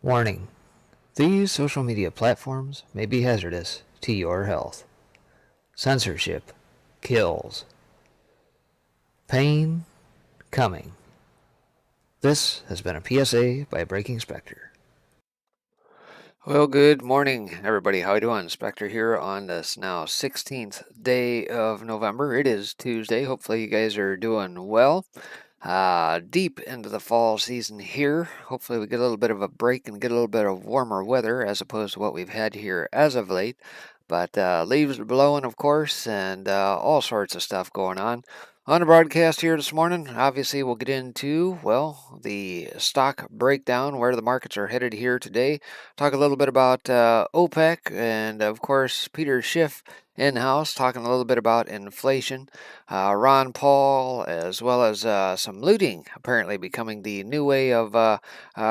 Warning: these social media platforms may be hazardous to your health. Censorship kills. Pain coming. This has been a PSA by Breaking Spectre. Well, good morning, everybody. How you doing? Spectre here on this now 16th day of November. It is Tuesday. Hopefully you guys are doing well. Deep into the fall season here. Hopefully we get a little bit of a break and get a little bit of warmer weather as opposed to what we've had here as of late. But leaves are blowing, of course, and all sorts of stuff going on. On the broadcast here this morning, obviously we'll get into, well, the stock breakdown, where the markets are headed here today. Talk a little bit about OPEC, and of course, Peter Schiff in-house, talking a little bit about inflation. Ron Paul, as well as some looting, apparently becoming the new way of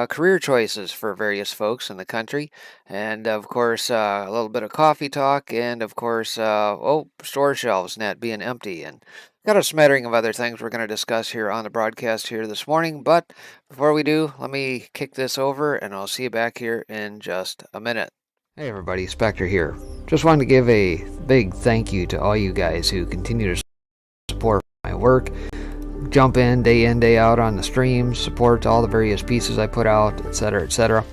career choices for various folks in the country. And of course, a little bit of coffee talk, and of course, store shelves net being empty. And got a smattering of other things we're going to discuss here on the broadcast here this morning. But before we do, let me kick this over, and I'll see you back here in just a minute. Hey everybody, Spectre here. Just wanted to give a big thank you to all you guys who continue to support my work. Jump in, day out on the streams, support all the various pieces I put out, etc., etc.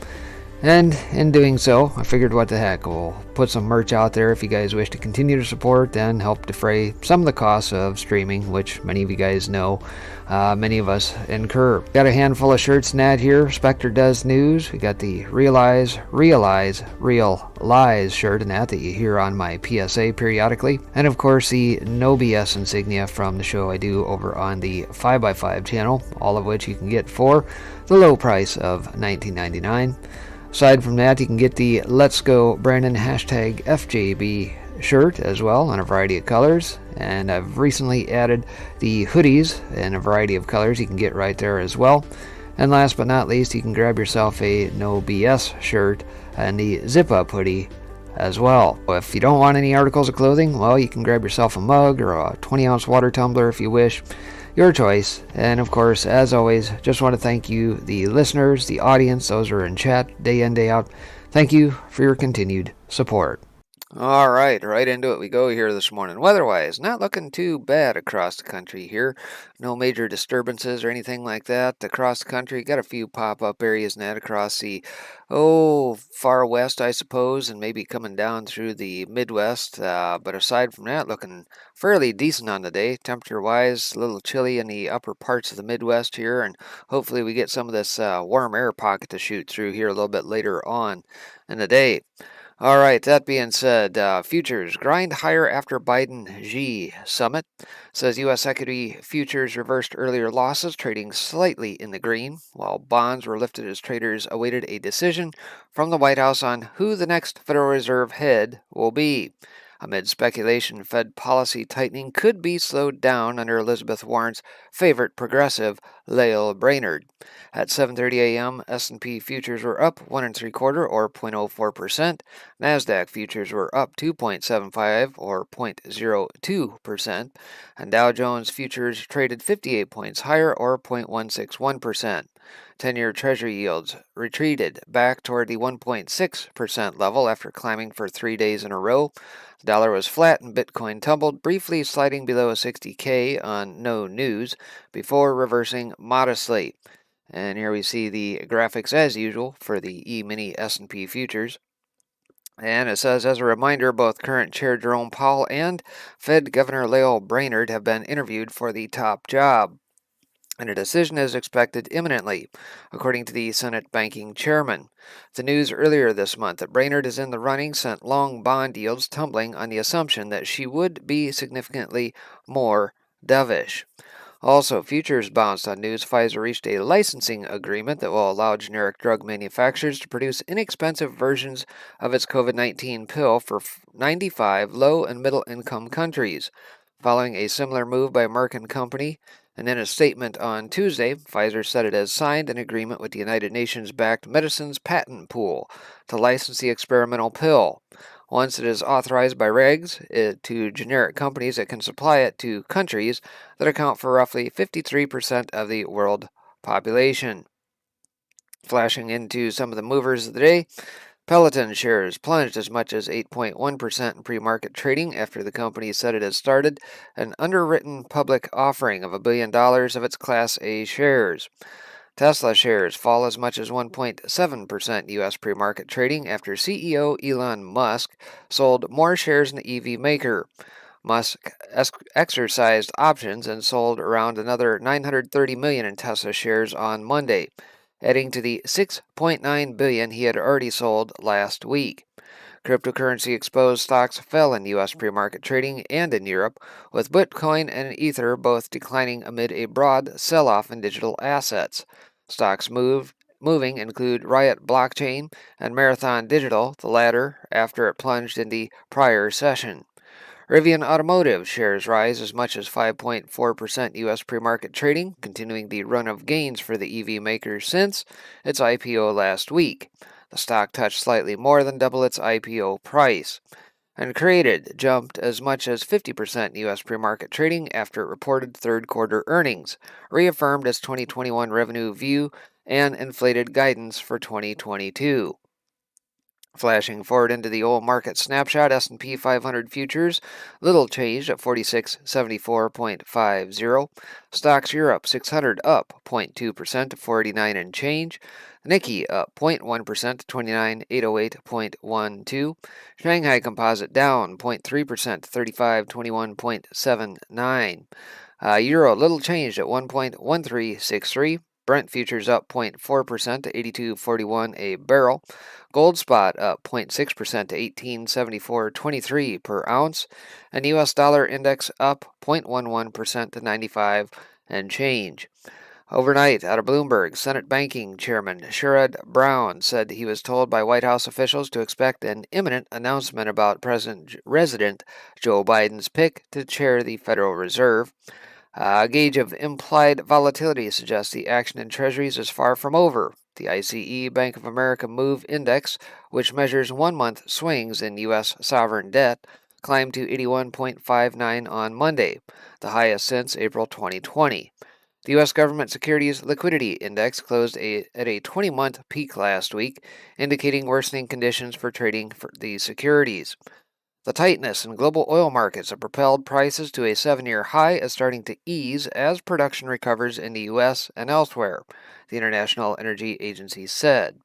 And in doing so, I figured what the heck, we'll put some merch out there if you guys wish to continue to support and help defray some of the costs of streaming, which many of you guys know many of us incur. Got a handful of shirts and ad here. Spectre Does News. We got the Realize, Real Lies shirt and that you hear on my PSA periodically. And of course the No BS insignia from the show I do over on the 5x5 channel, all of which you can get for the low price of $19.99. Aside from that, you can get the Let's Go Brandon hashtag FJB shirt as well in a variety of colors. And I've recently added the hoodies in a variety of colors you can get right there as well. And last but not least, you can grab yourself a No BS shirt and the Zip Up hoodie as well. If you don't want any articles of clothing, well, you can grab yourself a mug or a 20-ounce water tumbler if you wish. Your choice. And of course, as always, just want to thank you, the listeners, the audience, those who are in chat day in, day out. Thank you for your continued support. All right into it we go here this morning. Weather-wise, not looking too bad across the country here. No major disturbances or anything like that across the country. Got a few pop-up areas and that across the, far west, I suppose, and maybe coming down through the Midwest. But aside from that, looking fairly decent on the day. Temperature-wise, a little chilly in the upper parts of the Midwest here, and hopefully we get some of this warm air pocket to shoot through here a little bit later on in the day. All right, that being said, futures grind higher after Biden-Xi summit. Says U.S. equity futures reversed earlier losses, trading slightly in the green, while bonds were lifted as traders awaited a decision from the White House on who the next Federal Reserve head will be. Amid speculation, Fed policy tightening could be slowed down under Elizabeth Warren's favorite progressive, Lael Brainerd. At 7:30 a.m., S&P futures were up 1 3/4 or 0.04%. Nasdaq futures were up 2.75 or 0.02%, and Dow Jones futures traded 58 points higher or 0.161%. 10-year Treasury yields retreated back toward the 1.6% level after climbing for 3 days in a row. The dollar was flat and Bitcoin tumbled, briefly sliding below 60K on no news before reversing modestly. And here we see the graphics as usual for the E-mini S&P futures. And it says, as a reminder, both current Chair Jerome Powell and Fed Governor Lael Brainerd have been interviewed for the top job, and a decision is expected imminently, according to the Senate banking chairman. The news earlier this month that Brainerd is in the running sent long bond yields tumbling on the assumption that she would be significantly more dovish. Also, futures bounced on news Pfizer reached a licensing agreement that will allow generic drug manufacturers to produce inexpensive versions of its COVID-19 pill for 95 low and middle income countries. Following a similar move by Merck & Company, and in a statement on Tuesday, Pfizer said it has signed an agreement with the United Nations-backed Medicines Patent Pool to license the experimental pill. Once it is authorized by regs to generic companies that can supply it to countries that account for roughly 53% of the world population. Flashing into some of the movers of the day, Peloton shares plunged as much as 8.1% in pre-market trading after the company said it has started an underwritten public offering of $1 billion of its Class A shares. Tesla shares fall as much as 1.7% U.S. pre-market trading after CEO Elon Musk sold more shares in the EV maker. Musk exercised options and sold around another $930 million in Tesla shares on Monday, adding to the $6.9 billion he had already sold last week. Cryptocurrency-exposed stocks fell in U.S. pre-market trading and in Europe, with Bitcoin and Ether both declining amid a broad sell-off in digital assets. Stocks moving include Riot Blockchain and Marathon Digital, the latter after it plunged in the prior session. Rivian Automotive shares rise as much as 5.4% U.S. pre-market trading, continuing the run of gains for the EV maker since its IPO last week. The stock touched slightly more than double its IPO price. And Created jumped as much as 50% U.S. pre-market trading after it reported third-quarter earnings, reaffirmed its 2021 revenue view, and inflated guidance for 2022. Flashing forward into the old market snapshot, S&P 500 futures, little changed at 4674.50. Stocks Europe 600 up 0.2% to 489 and change. Nikkei up 0.1% to 29808.12. Shanghai Composite down 0.3% to 3521.79. Euro little changed at 1.1363. Brent futures up 0.4% to 82.41 a barrel. Gold spot up 0.6% to 1874.23 per ounce. And U.S. dollar index up 0.11% to 95 and change. Overnight, out of Bloomberg, Senate Banking Chairman Sherrod Brown said he was told by White House officials to expect an imminent announcement about President Joe Biden's pick to chair the Federal Reserve. A gauge of implied volatility suggests the action in treasuries is far from over. The ICE Bank of America Move Index, which measures one-month swings in U.S. sovereign debt, climbed to 81.59 on Monday, the highest since April 2020. The U.S. Government Securities Liquidity Index closed at a 20-month peak last week, indicating worsening conditions for trading for these securities. The tightness in global oil markets have propelled prices to a 7-year high is starting to ease as production recovers in the U.S. and elsewhere, the International Energy Agency said.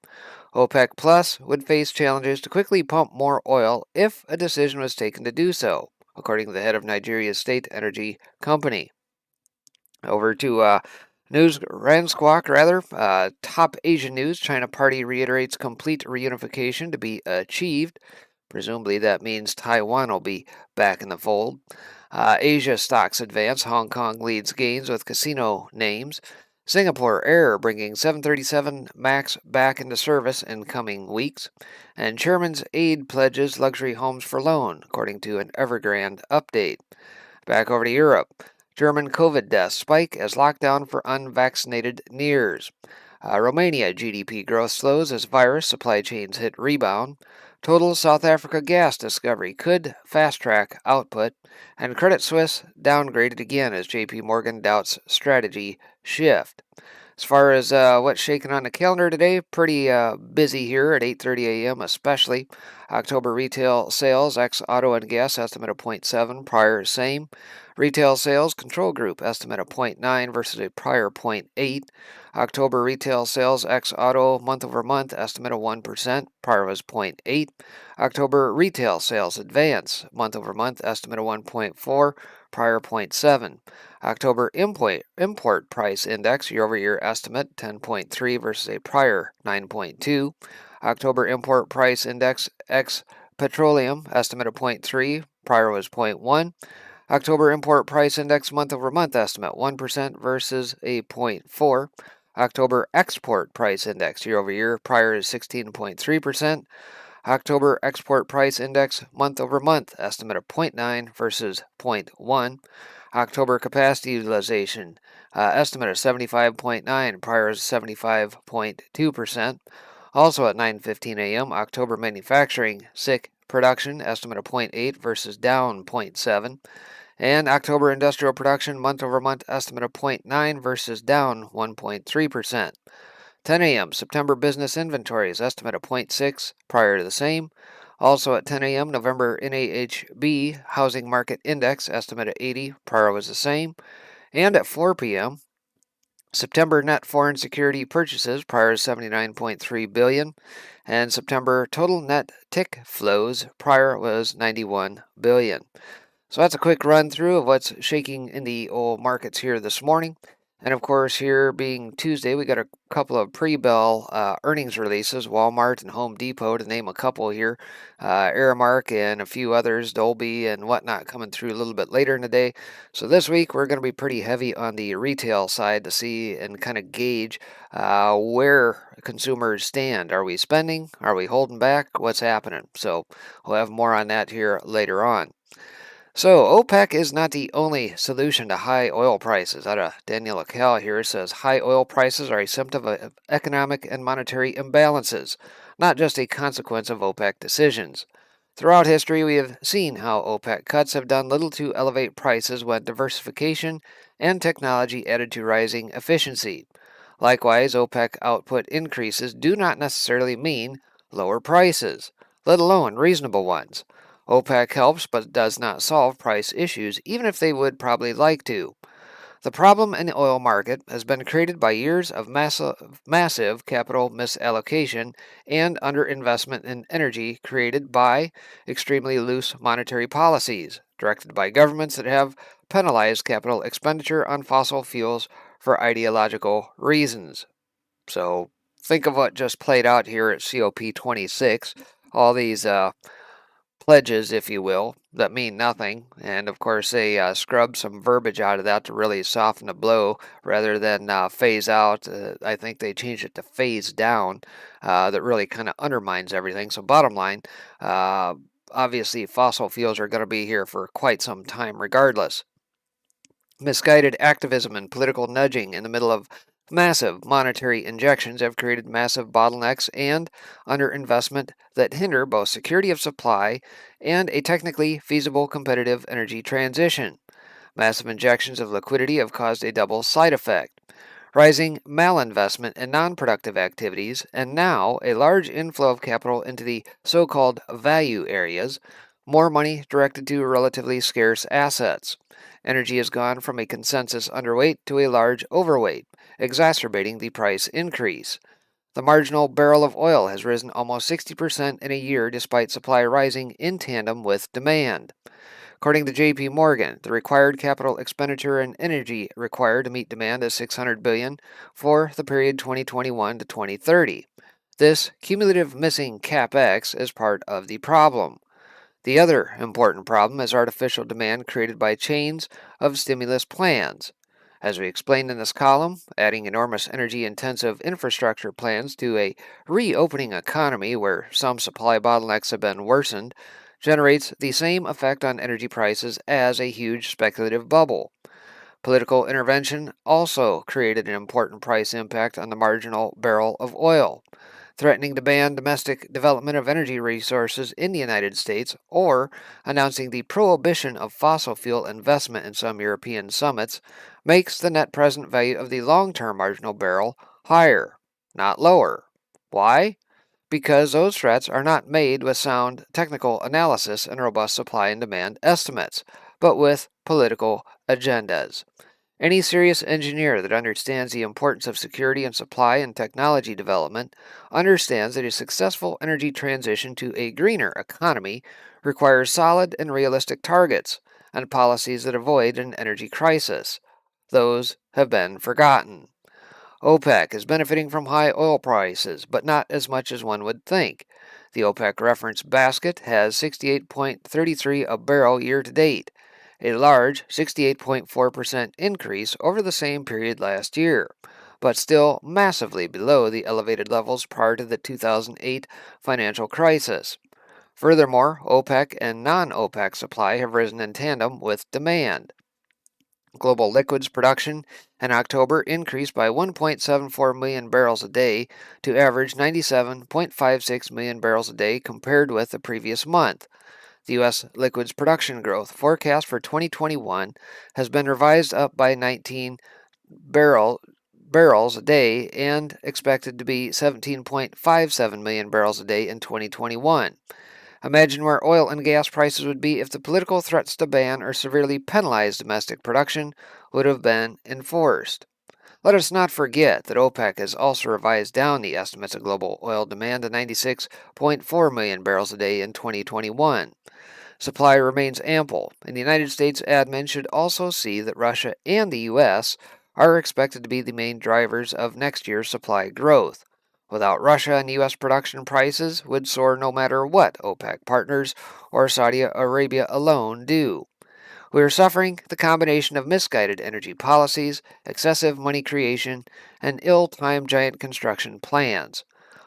OPEC Plus would face challenges to quickly pump more oil if a decision was taken to do so, according to the head of Nigeria's state energy company. Over to top Asian news. China Party reiterates complete reunification to be achieved. Presumably that means Taiwan will be back in the fold. Asia stocks advance. Hong Kong leads gains with casino names. Singapore Air bringing 737 MAX back into service in coming weeks. And Chairman's aide pledges luxury homes for loan, according to an Evergrande update. Back over to Europe. German COVID deaths spike as lockdown for unvaccinated nears. Romania GDP growth slows as virus supply chains hit rebound. Total South Africa gas discovery could fast-track output. And Credit Suisse downgraded again as JP Morgan doubts strategy shift. As far as what's shaking on the calendar today, pretty busy here at 8:30 a.m. especially. October retail sales, ex-auto and gas, estimate of 0.7, prior same. Retail sales, control group, estimate of 0.9 versus a prior 0.8. October retail sales, ex-auto, month-over-month, estimate of 1%, prior was 0.8. October retail sales, advance, month-over-month, estimate of 1.4, prior 0.7. October import price index, year-over-year estimate, 10.3 versus a prior 9.2. October import price index, ex-petroleum, estimate of 0.3, prior was 0.1. October import price index month-over-month estimate, 1% versus a 0.4. October export price index, year-over-year, prior is 16.3%. October export price index month-over-month estimate of 0.9 versus 0.1. October capacity utilization estimate of 75.9, prior is 75.2%. Also at 9:15 a.m., October manufacturing SIC production estimate of 0.8 versus down 0.7. And October industrial production month-over-month estimate of 0.9 versus down 1.3%. 10 a.m. September business inventories estimate of 0.6 prior to the same. Also at 10 a.m. November NAHB housing market index estimate of 80 prior was the same. And at 4 p.m. September net foreign security purchases prior is 79.3 billion, and September total net tick flows prior was 91 billion. So that's a quick run through of what's shaking in the oil markets here this morning. And of course, here being Tuesday, we got a couple of pre-bell earnings releases, Walmart and Home Depot to name a couple here, Aramark and a few others, Dolby and whatnot coming through a little bit later in the day. So this week, we're going to be pretty heavy on the retail side to see and kind of gauge where consumers stand. Are we spending? Are we holding back? What's happening? So we'll have more on that here later on. So OPEC is not the only solution to high oil prices. Out of Daniel Akel here says high oil prices are a symptom of economic and monetary imbalances, not just a consequence of OPEC decisions. Throughout history, we have seen how OPEC cuts have done little to elevate prices when diversification and technology added to rising efficiency. Likewise, OPEC output increases do not necessarily mean lower prices, let alone reasonable ones. OPEC helps but does not solve price issues, even if they would probably like to. The problem in the oil market has been created by years of massive capital misallocation and underinvestment in energy created by extremely loose monetary policies, directed by governments that have penalized capital expenditure on fossil fuels for ideological reasons. So think of what just played out here at COP26. All these pledges, if you will, that mean nothing. And of course, they scrub some verbiage out of that to really soften the blow rather than phase out. I think they changed it to phase down. That really kind of undermines everything. So, bottom line, obviously, fossil fuels are going to be here for quite some time, regardless. Misguided activism and political nudging in the middle of massive monetary injections have created massive bottlenecks and underinvestment that hinder both security of supply and a technically feasible competitive energy transition. Massive injections of liquidity have caused a double side effect. Rising malinvestment in non-productive activities, and now a large inflow of capital into the so-called value areas, more money directed to relatively scarce assets. Energy has gone from a consensus underweight to a large overweight, exacerbating the price increase. The marginal barrel of oil has risen almost 60% in a year despite supply rising in tandem with demand. According to JP Morgan, the required capital expenditure and energy required to meet demand is $600 billion for the period 2021 to 2030. This cumulative missing CapEx is part of the problem. The other important problem is artificial demand created by chains of stimulus plans. As we explained in this column, adding enormous energy-intensive infrastructure plans to a reopening economy where some supply bottlenecks have been worsened generates the same effect on energy prices as a huge speculative bubble. Political intervention also created an important price impact on the marginal barrel of oil, threatening to ban domestic development of energy resources in the United States, or announcing the prohibition of fossil fuel investment in some European summits, makes the net present value of the long-term marginal barrel higher, not lower. Why? Because those threats are not made with sound technical analysis and robust supply and demand estimates, but with political agendas. Any serious engineer that understands the importance of security and supply and technology development understands that a successful energy transition to a greener economy requires solid and realistic targets and policies that avoid an energy crisis. Those have been forgotten. OPEC is benefiting from high oil prices, but not as much as one would think. The OPEC reference basket has 68.33 a barrel year to date, a large 68.4% increase over the same period last year, but still massively below the elevated levels prior to the 2008 financial crisis. Furthermore, OPEC and non-OPEC supply have risen in tandem with demand. Global liquids production in October increased by 1.74 million barrels a day to average 97.56 million barrels a day compared with the previous month. The U.S. liquids production growth forecast for 2021 has been revised up by 19 barrels a day and expected to be 17.57 million barrels a day in 2021. Imagine where oil and gas prices would be if the political threats to ban or severely penalize domestic production would have been enforced. Let us not forget that OPEC has also revised down the estimates of global oil demand to 96.4 million barrels a day in 2021. Supply remains ample, and the United States admin should also see that Russia and the U.S. are expected to be the main drivers of next year's supply growth. Without Russia and U.S. production prices would soar no matter what OPEC partners or Saudi Arabia alone do. We are suffering the combination of misguided energy policies, excessive money creation, and ill-timed giant construction plans.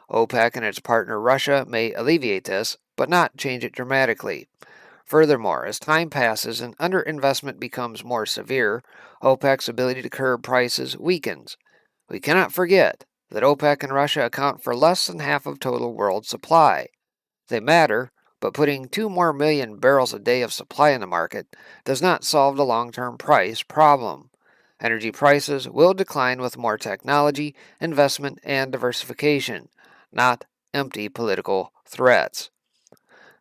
OPEC and its partner Russia may alleviate this, but not change it dramatically. Furthermore, as time passes and underinvestment becomes more severe, OPEC's ability to curb prices weakens. We cannot forget that OPEC and Russia account for less than half of total world supply. They matter, but putting 2 more million barrels a day of supply in the market does not solve the long-term price problem. Energy prices will decline with more technology, investment, and diversification, not empty political threats.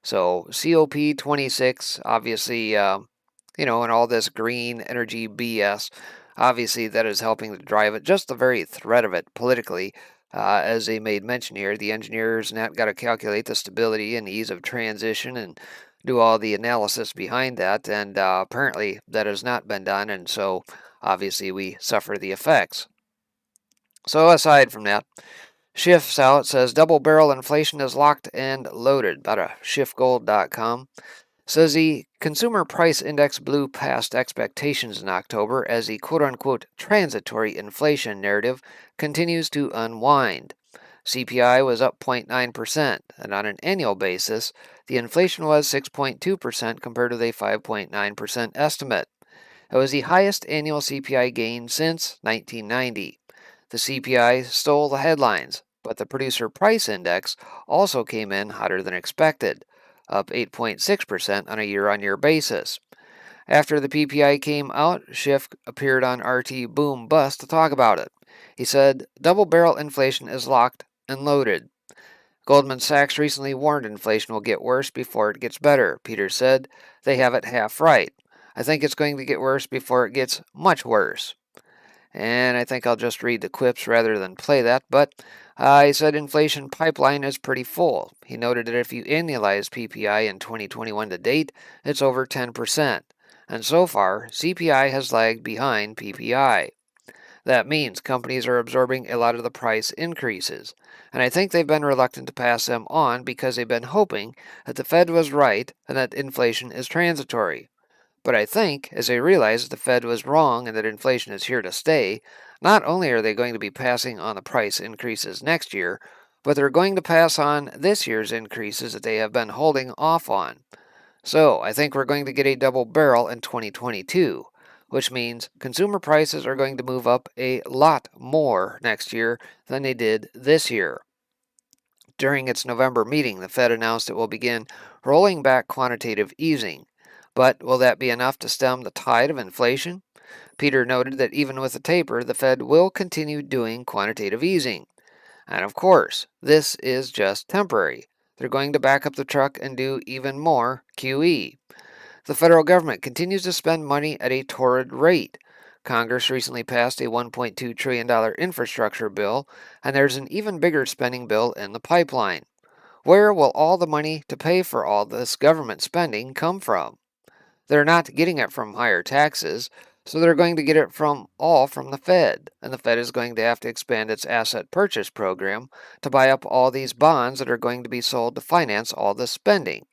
So COP26, obviously, and all this green energy BS, obviously that is helping to drive it. Just the very threat of it politically, as they made mention here, the engineers and that got to calculate the stability and ease of transition and do all the analysis behind that. And apparently that has not been done. And so obviously we suffer the effects. So aside from that, Schiff's out says double barrel inflation is locked and loaded. Out of schiffgold.com. Says the consumer price index blew past expectations in October as the quote-unquote transitory inflation narrative continues to unwind. CPI was up 0.9%, and on an annual basis, the inflation was 6.2% compared to the 5.9% estimate. It was the highest annual CPI gain since 1990. The CPI stole the headlines, but the producer price index also came in hotter than expected, up 8.6% on a year-on-year basis. After the PPI came out, Schiff appeared on RT Boom Bust to talk about it. He said, double-barrel inflation is locked and loaded. Goldman Sachs recently warned inflation will get worse before it gets better. Peter said, they have it half right. I think it's going to get worse before it gets much worse. And I think I'll just read the quips rather than play that, but he said inflation pipeline is pretty full. He noted that if you annualize PPI in 2021 to date, it's over 10%. And so far, CPI has lagged behind PPI. That means companies are absorbing a lot of the price increases. And I think they've been reluctant to pass them on because they've been hoping that the Fed was right and that inflation is transitory. But I think, as they realize that the Fed was wrong and that inflation is here to stay, not only are they going to be passing on the price increases next year, but they're going to pass on this year's increases that they have been holding off on. So I think we're going to get a double barrel in 2022, which means consumer prices are going to move up a lot more next year than they did this year. During its November meeting, the Fed announced it will begin rolling back quantitative easing. But will that be enough to stem the tide of inflation? Peter noted that even with a taper, the Fed will continue doing quantitative easing. And of course, this is just temporary. They're going to back up the truck and do even more QE. The federal government continues to spend money at a torrid rate. Congress recently passed a $1.2 trillion infrastructure bill, and there's an even bigger spending bill in the pipeline. Where will all the money to pay for all this government spending come from? They're not getting it from higher taxes, so they're going to get it from the Fed, and the Fed is going to have to expand its asset purchase program to buy up all these bonds that are going to be sold to finance all this spending.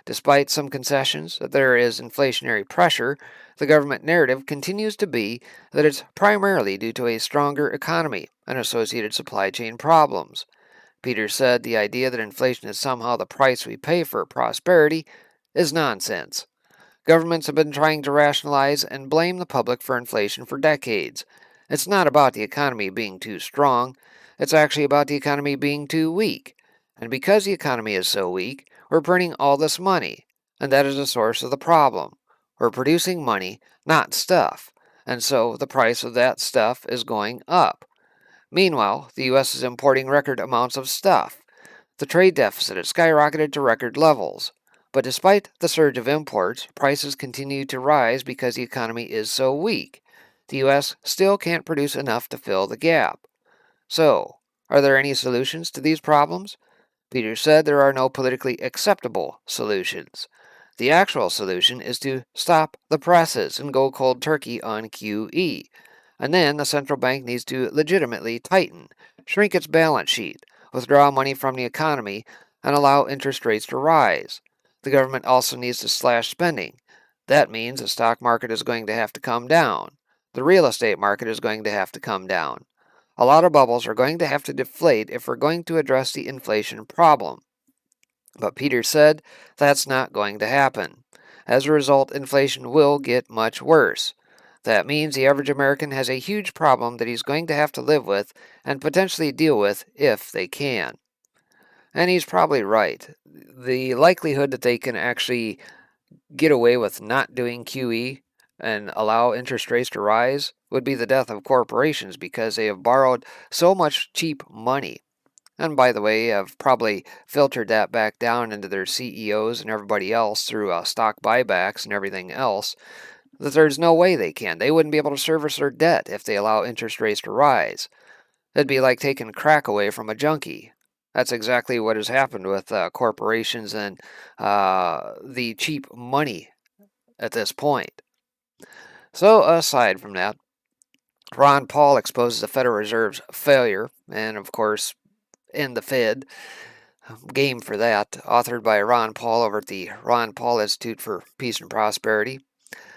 Despite some concessions that there is inflationary pressure, the government narrative continues to be that it's primarily due to a stronger economy and associated supply chain problems. Peter said the idea that inflation is somehow the price we pay for prosperity is nonsense. Governments have been trying to rationalize and blame the public for inflation for decades. It's not about the economy being too strong, it's actually about the economy being too weak. And because the economy is so weak, we're printing all this money, and that is the source of the problem. We're producing money, not stuff, and so the price of that stuff is going up. Meanwhile, the U.S. is importing record amounts of stuff. The trade deficit has skyrocketed to record levels. But despite the surge of imports, prices continue to rise because the economy is so weak. The U.S. still can't produce enough to fill the gap. So, are there any solutions to these problems? Peter said there are no politically acceptable solutions. The actual solution is to stop the presses and go cold turkey on QE. And then the central bank needs to legitimately tighten, shrink its balance sheet, withdraw money from the economy, and allow interest rates to rise. The government also needs to slash spending. That means the stock market is going to have to come down. The real estate market is going to have to come down. A lot of bubbles are going to have to deflate if we're going to address the inflation problem. But Peter said that's not going to happen. As a result, inflation will get much worse. That means the average American has a huge problem that he's going to have to live with and potentially deal with if they can. And he's probably right. The likelihood that they can actually get away with not doing QE and allow interest rates to rise would be the death of corporations because they have borrowed so much cheap money. And by the way, have probably filtered that back down into their CEOs and everybody else through stock buybacks and everything else, that there's no way they can. They wouldn't be able to service their debt if they allow interest rates to rise. It'd be like taking crack away from a junkie. That's exactly what has happened with corporations and the cheap money at this point. So aside from that, Ron Paul exposes the Federal Reserve's failure, and of course, in the Fed, Game for That, authored by Ron Paul over at the Ron Paul Institute for Peace and Prosperity,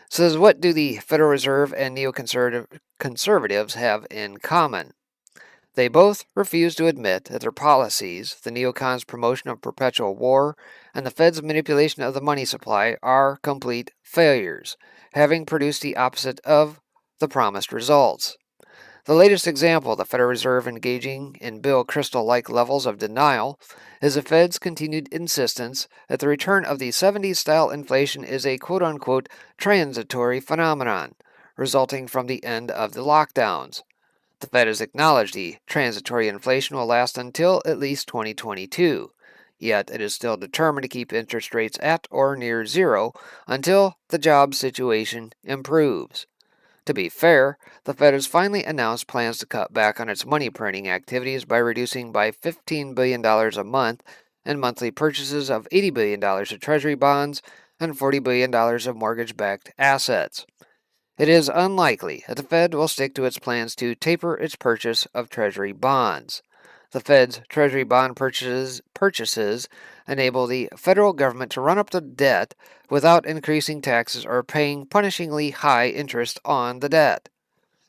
says, what do the Federal Reserve and neoconservatives have in common? They both refuse to admit that their policies, the neocons' promotion of perpetual war, and the Fed's manipulation of the money supply, are complete failures, having produced the opposite of the promised results. The latest example of the Federal Reserve engaging in Bill Kristol-like levels of denial is the Fed's continued insistence that the return of the 70s-style inflation is a quote-unquote transitory phenomenon, resulting from the end of the lockdowns. The Fed has acknowledged the transitory inflation will last until at least 2022, yet it is still determined to keep interest rates at or near zero until the job situation improves. To be fair, the Fed has finally announced plans to cut back on its money printing activities by reducing by $15 billion a month in monthly purchases of $80 billion of Treasury bonds and $40 billion of mortgage-backed assets. It is unlikely that the Fed will stick to its plans to taper its purchase of Treasury bonds. The Fed's Treasury bond purchases enable the federal government to run up the debt without increasing taxes or paying punishingly high interest on the debt.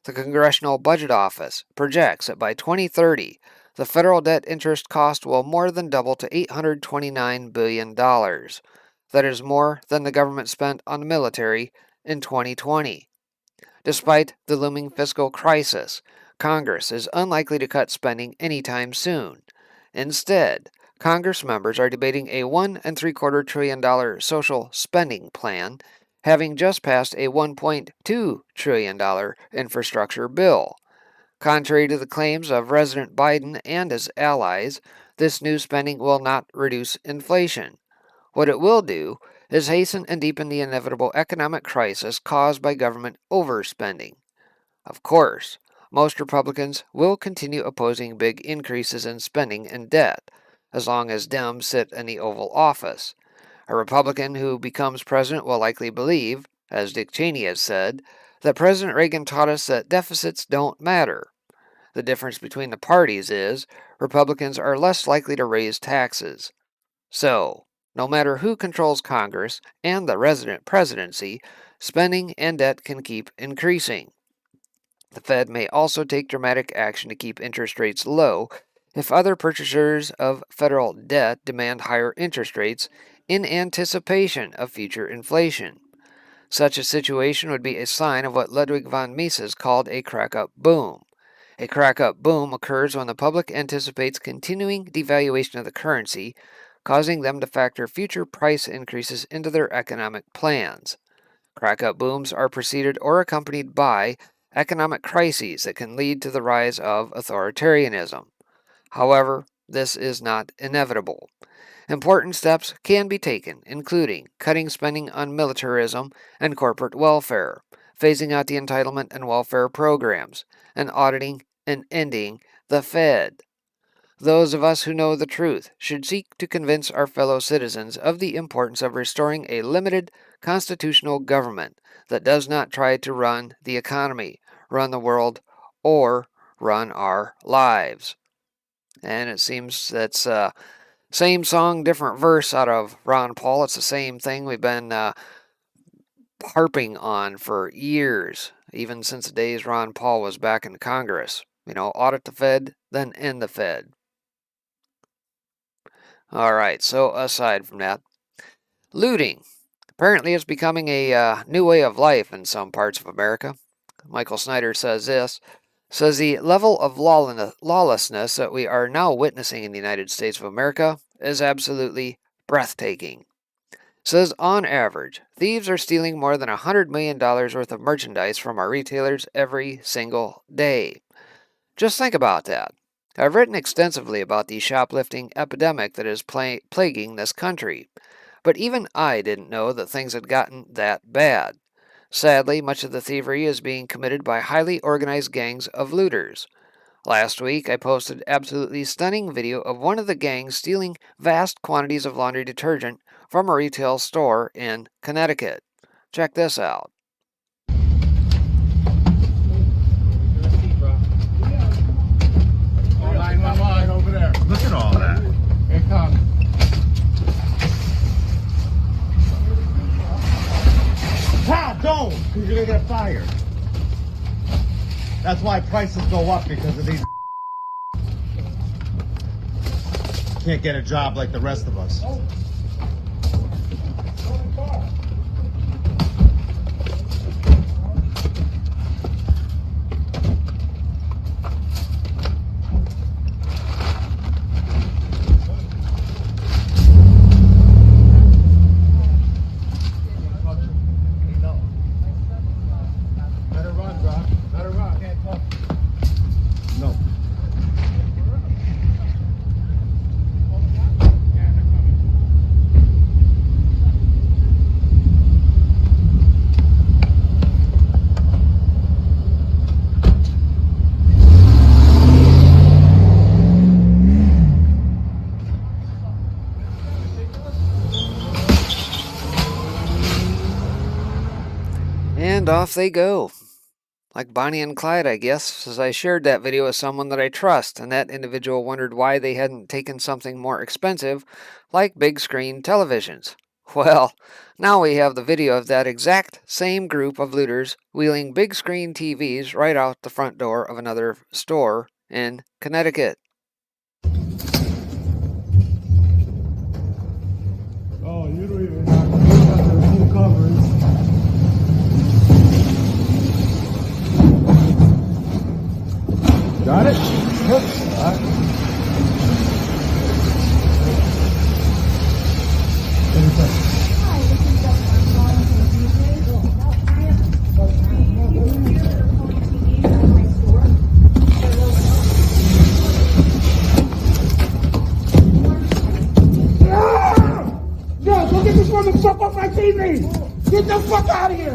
The Congressional Budget Office projects that by 2030, the federal debt interest cost will more than double to $829 billion. That is more than the government spent on the military in 2020. Despite the looming fiscal crisis, Congress is unlikely to cut spending anytime soon. Instead, Congress members are debating a $1.75 trillion social spending plan, having just passed a $1.2 trillion infrastructure bill. Contrary to the claims of President Biden and his allies, this new spending will not reduce inflation. What it will do is hasten and deepen the inevitable economic crisis caused by government overspending. Of course, most Republicans will continue opposing big increases in spending and debt, as long as Dems sit in the Oval Office. A Republican who becomes president will likely believe, as Dick Cheney has said, that President Reagan taught us that deficits don't matter. The difference between the parties is Republicans are less likely to raise taxes. So, no matter who controls Congress and the resident presidency, spending and debt can keep increasing. The Fed may also take dramatic action to keep interest rates low if other purchasers of federal debt demand higher interest rates in anticipation of future inflation. Such a situation would be a sign of what Ludwig von Mises called a crack-up boom. A crack-up boom occurs when the public anticipates continuing devaluation of the currency, causing them to factor future price increases into their economic plans. Crack-up booms are preceded or accompanied by economic crises that can lead to the rise of authoritarianism. However, this is not inevitable. Important steps can be taken, including cutting spending on militarism and corporate welfare, phasing out the entitlement and welfare programs, and auditing and ending the Fed. Those of us who know the truth should seek to convince our fellow citizens of the importance of restoring a limited constitutional government that does not try to run the economy, run the world, or run our lives. And it seems that's same song, different verse out of Ron Paul. It's the same thing we've been harping on for years, even since the days Ron Paul was back in Congress. Audit the Fed, then end the Fed. All right, so aside from that, looting apparently is becoming a new way of life in some parts of America. Michael Snyder says this, says the level of lawlessness that we are now witnessing in the United States of America is absolutely breathtaking. Says on average, thieves are stealing more than $100 million worth of merchandise from our retailers every single day. Just think about that. I've written extensively about the shoplifting epidemic that is plaguing this country, but even I didn't know that things had gotten that bad. Sadly, much of the thievery is being committed by highly organized gangs of looters. Last week, I posted absolutely stunning video of one of the gangs stealing vast quantities of laundry detergent from a retail store in Connecticut. Check this out. Over there. Look at all that. Here it comes. Don't, because you're gonna get fired. That's why prices go up, because of these. Can't get a job like the rest of us. And off they go. Like Bonnie and Clyde, I guess, as I shared that video with someone that I trust, and that individual wondered why they hadn't taken something more expensive, like big screen televisions. Well, now we have the video of that exact same group of looters wheeling big screen TVs right out the front door of another store in Connecticut. Oh, you don't even have to look at the full coverage. Got it? Yep. All right. Hi, this is Dr. calling from DJ. I have 3 TVs at my store. Yo, go get this woman fuck off my TV! Get the fuck out of here!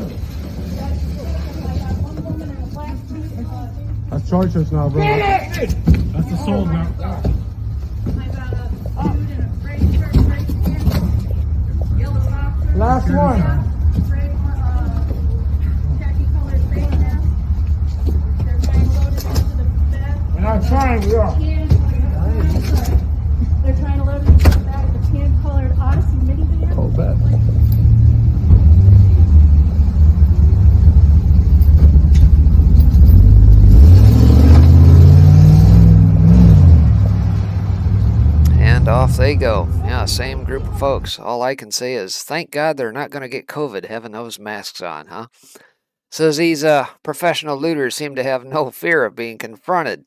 That's charges now, bro. Get it! That's the soul now. I got a dude in a gray shirt, gray pants, yellow socks. Last one. Gray, khaki colored face mask. They're trying to load it into the bag. We're not trying, we are. They're trying to load it into the bag of the tan-colored Odyssey minivan. Oh, bet. And off they go. Yeah, same group of folks. All I can say is, thank God they're not going to get COVID having those masks on, huh? Says these professional looters seem to have no fear of being confronted.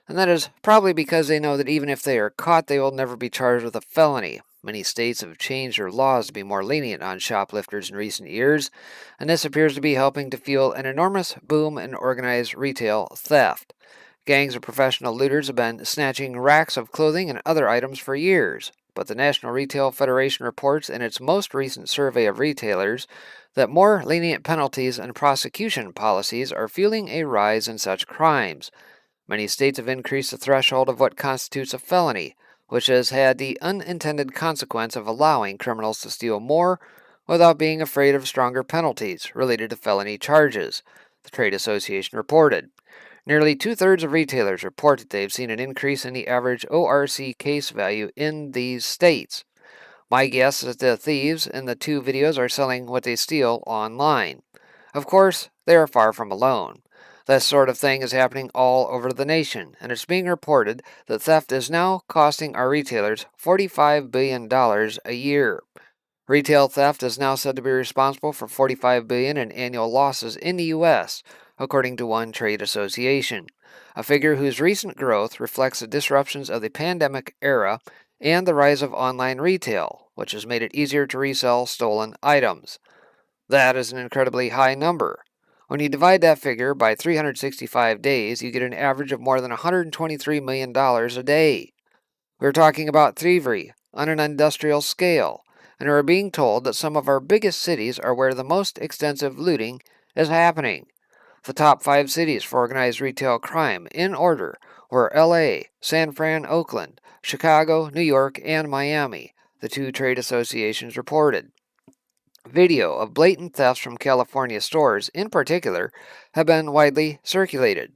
And that is probably because they know that even if they are caught, they will never be charged with a felony. Many states have changed their laws to be more lenient on shoplifters in recent years, and this appears to be helping to fuel an enormous boom in organized retail theft. Gangs of professional looters have been snatching racks of clothing and other items for years, but the National Retail Federation reports in its most recent survey of retailers that more lenient penalties and prosecution policies are fueling a rise in such crimes. Many states have increased the threshold of what constitutes a felony, which has had the unintended consequence of allowing criminals to steal more without being afraid of stronger penalties related to felony charges, the trade association reported. Nearly two-thirds of retailers report that they've seen an increase in the average ORC case value in these states. My guess is that the thieves in the two videos are selling what they steal online. Of course, they are far from alone. This sort of thing is happening all over the nation, and it's being reported that theft is now costing our retailers $45 billion a year. Retail theft is now said to be responsible for $45 billion in annual losses in the U.S., according to one trade association, a figure whose recent growth reflects the disruptions of the pandemic era and the rise of online retail, which has made it easier to resell stolen items. That is an incredibly high number. When you divide that figure by 365 days, you get an average of more than $123 million a day. We're talking about thievery on an industrial scale, and we're being told that some of our biggest cities are where the most extensive looting is happening. The top 5 cities for organized retail crime, in order, were LA, San Fran, Oakland, Chicago, New York, and Miami, the two trade associations reported. Video of blatant thefts from California stores, in particular, have been widely circulated.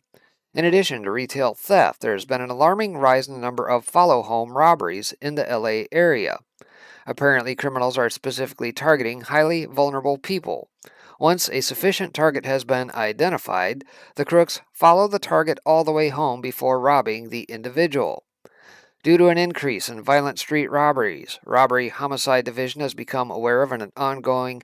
In addition to retail theft, there has been an alarming rise in the number of follow-home robberies in the LA area. Apparently, criminals are specifically targeting highly vulnerable people. Once a sufficient target has been identified, the crooks follow the target all the way home before robbing the individual. Due to an increase in violent street robberies, Robbery Homicide Division has become aware of an ongoing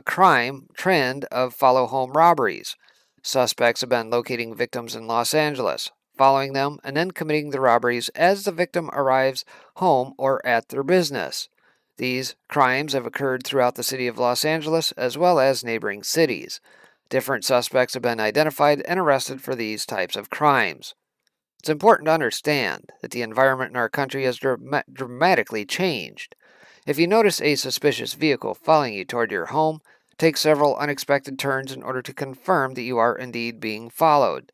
crime trend of follow-home robberies. Suspects have been locating victims in Los Angeles, following them, and then committing the robberies as the victim arrives home or at their business. These crimes have occurred throughout the city of Los Angeles as well as neighboring cities. Different suspects have been identified and arrested for these types of crimes. It's important to understand that the environment in our country has dramatically changed. If you notice a suspicious vehicle following you toward your home, take several unexpected turns in order to confirm that you are indeed being followed.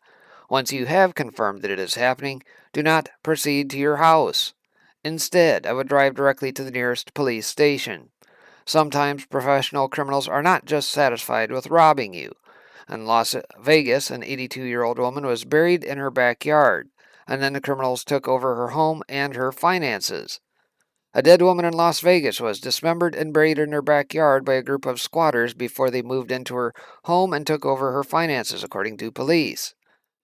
Once you have confirmed that it is happening, do not proceed to your house. Instead, I would drive directly to the nearest police station. Sometimes professional criminals are not just satisfied with robbing you. In Las Vegas, an 82-year-old woman was buried in her backyard, and then the criminals took over her home and her finances. A dead woman in Las Vegas was dismembered and buried in her backyard by a group of squatters before they moved into her home and took over her finances, according to police.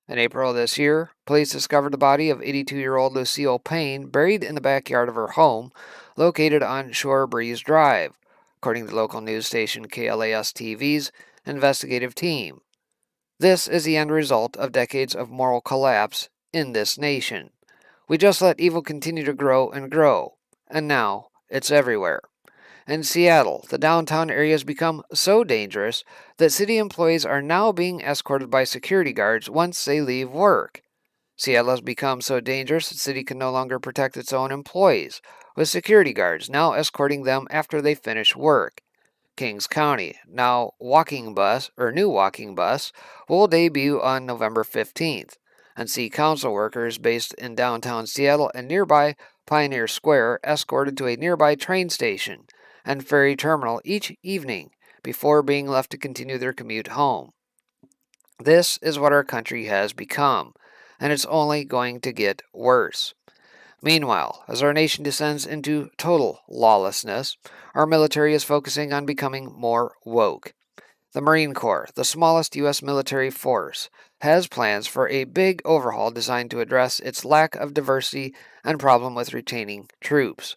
In April of this year, police discovered the body of 82-year-old Lucille Payne buried in the backyard of her home, located on Shore Breeze Drive, according to local news station KLAS-TV's investigative team. This is the end result of decades of moral collapse in this nation. We just let evil continue to grow, and now it's everywhere. In Seattle, the downtown area has become so dangerous that city employees are now being escorted by security guards once they leave work. Seattle has become so dangerous that the city can no longer protect its own employees, with security guards now escorting them after they finish work. Kings County, new walking bus, will debut on November 15th, and see council workers based in downtown Seattle and nearby Pioneer Square escorted to a nearby train station and ferry terminal each evening before being left to continue their commute home. This is what our country has become, and it's only going to get worse. Meanwhile, as our nation descends into total lawlessness, our military is focusing on becoming more woke. The Marine Corps, the smallest U.S. military force, has plans for a big overhaul designed to address its lack of diversity and problem with retaining troops.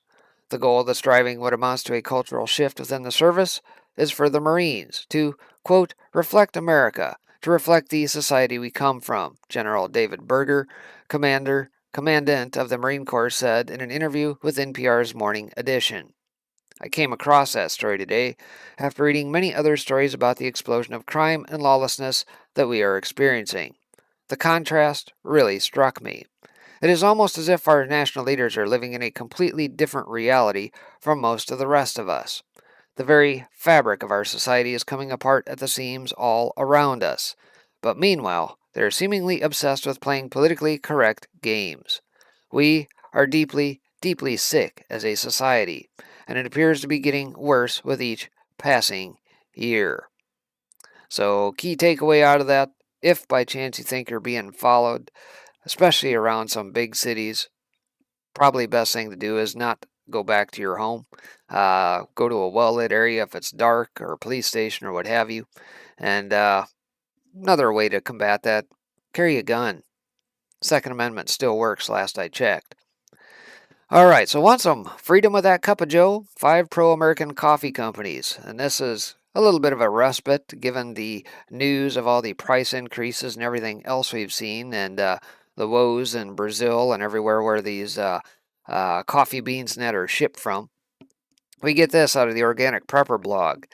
The goal that's driving what amounts to a cultural shift within the service is for the Marines to, quote, reflect America, to reflect the society we come from, General David Berger, Commandant of the Marine Corps said in an interview with NPR's Morning Edition. I came across that story today after reading many other stories about the explosion of crime and lawlessness that we are experiencing. The contrast really struck me. It is almost as if our national leaders are living in a completely different reality from most of the rest of us. The very fabric of our society is coming apart at the seams all around us. But meanwhile, they are seemingly obsessed with playing politically correct games. We are deeply, deeply sick as a society, and it appears to be getting worse with each passing year. So, key takeaway out of that, if by chance you think you're being followed, especially around some big cities, probably best thing to do is not go back to your home. Go to a well-lit area if it's dark, or a police station or what have you. And another way to combat that, carry a gun. Second Amendment still works last I checked. All right, so want some freedom with that cup of joe? 5 pro-American coffee companies. And this is a little bit of a respite given the news of all the price increases and everything else we've seen, and the woes in Brazil and everywhere where these coffee beans and that are shipped from. We get this out of the Organic Prepper blog.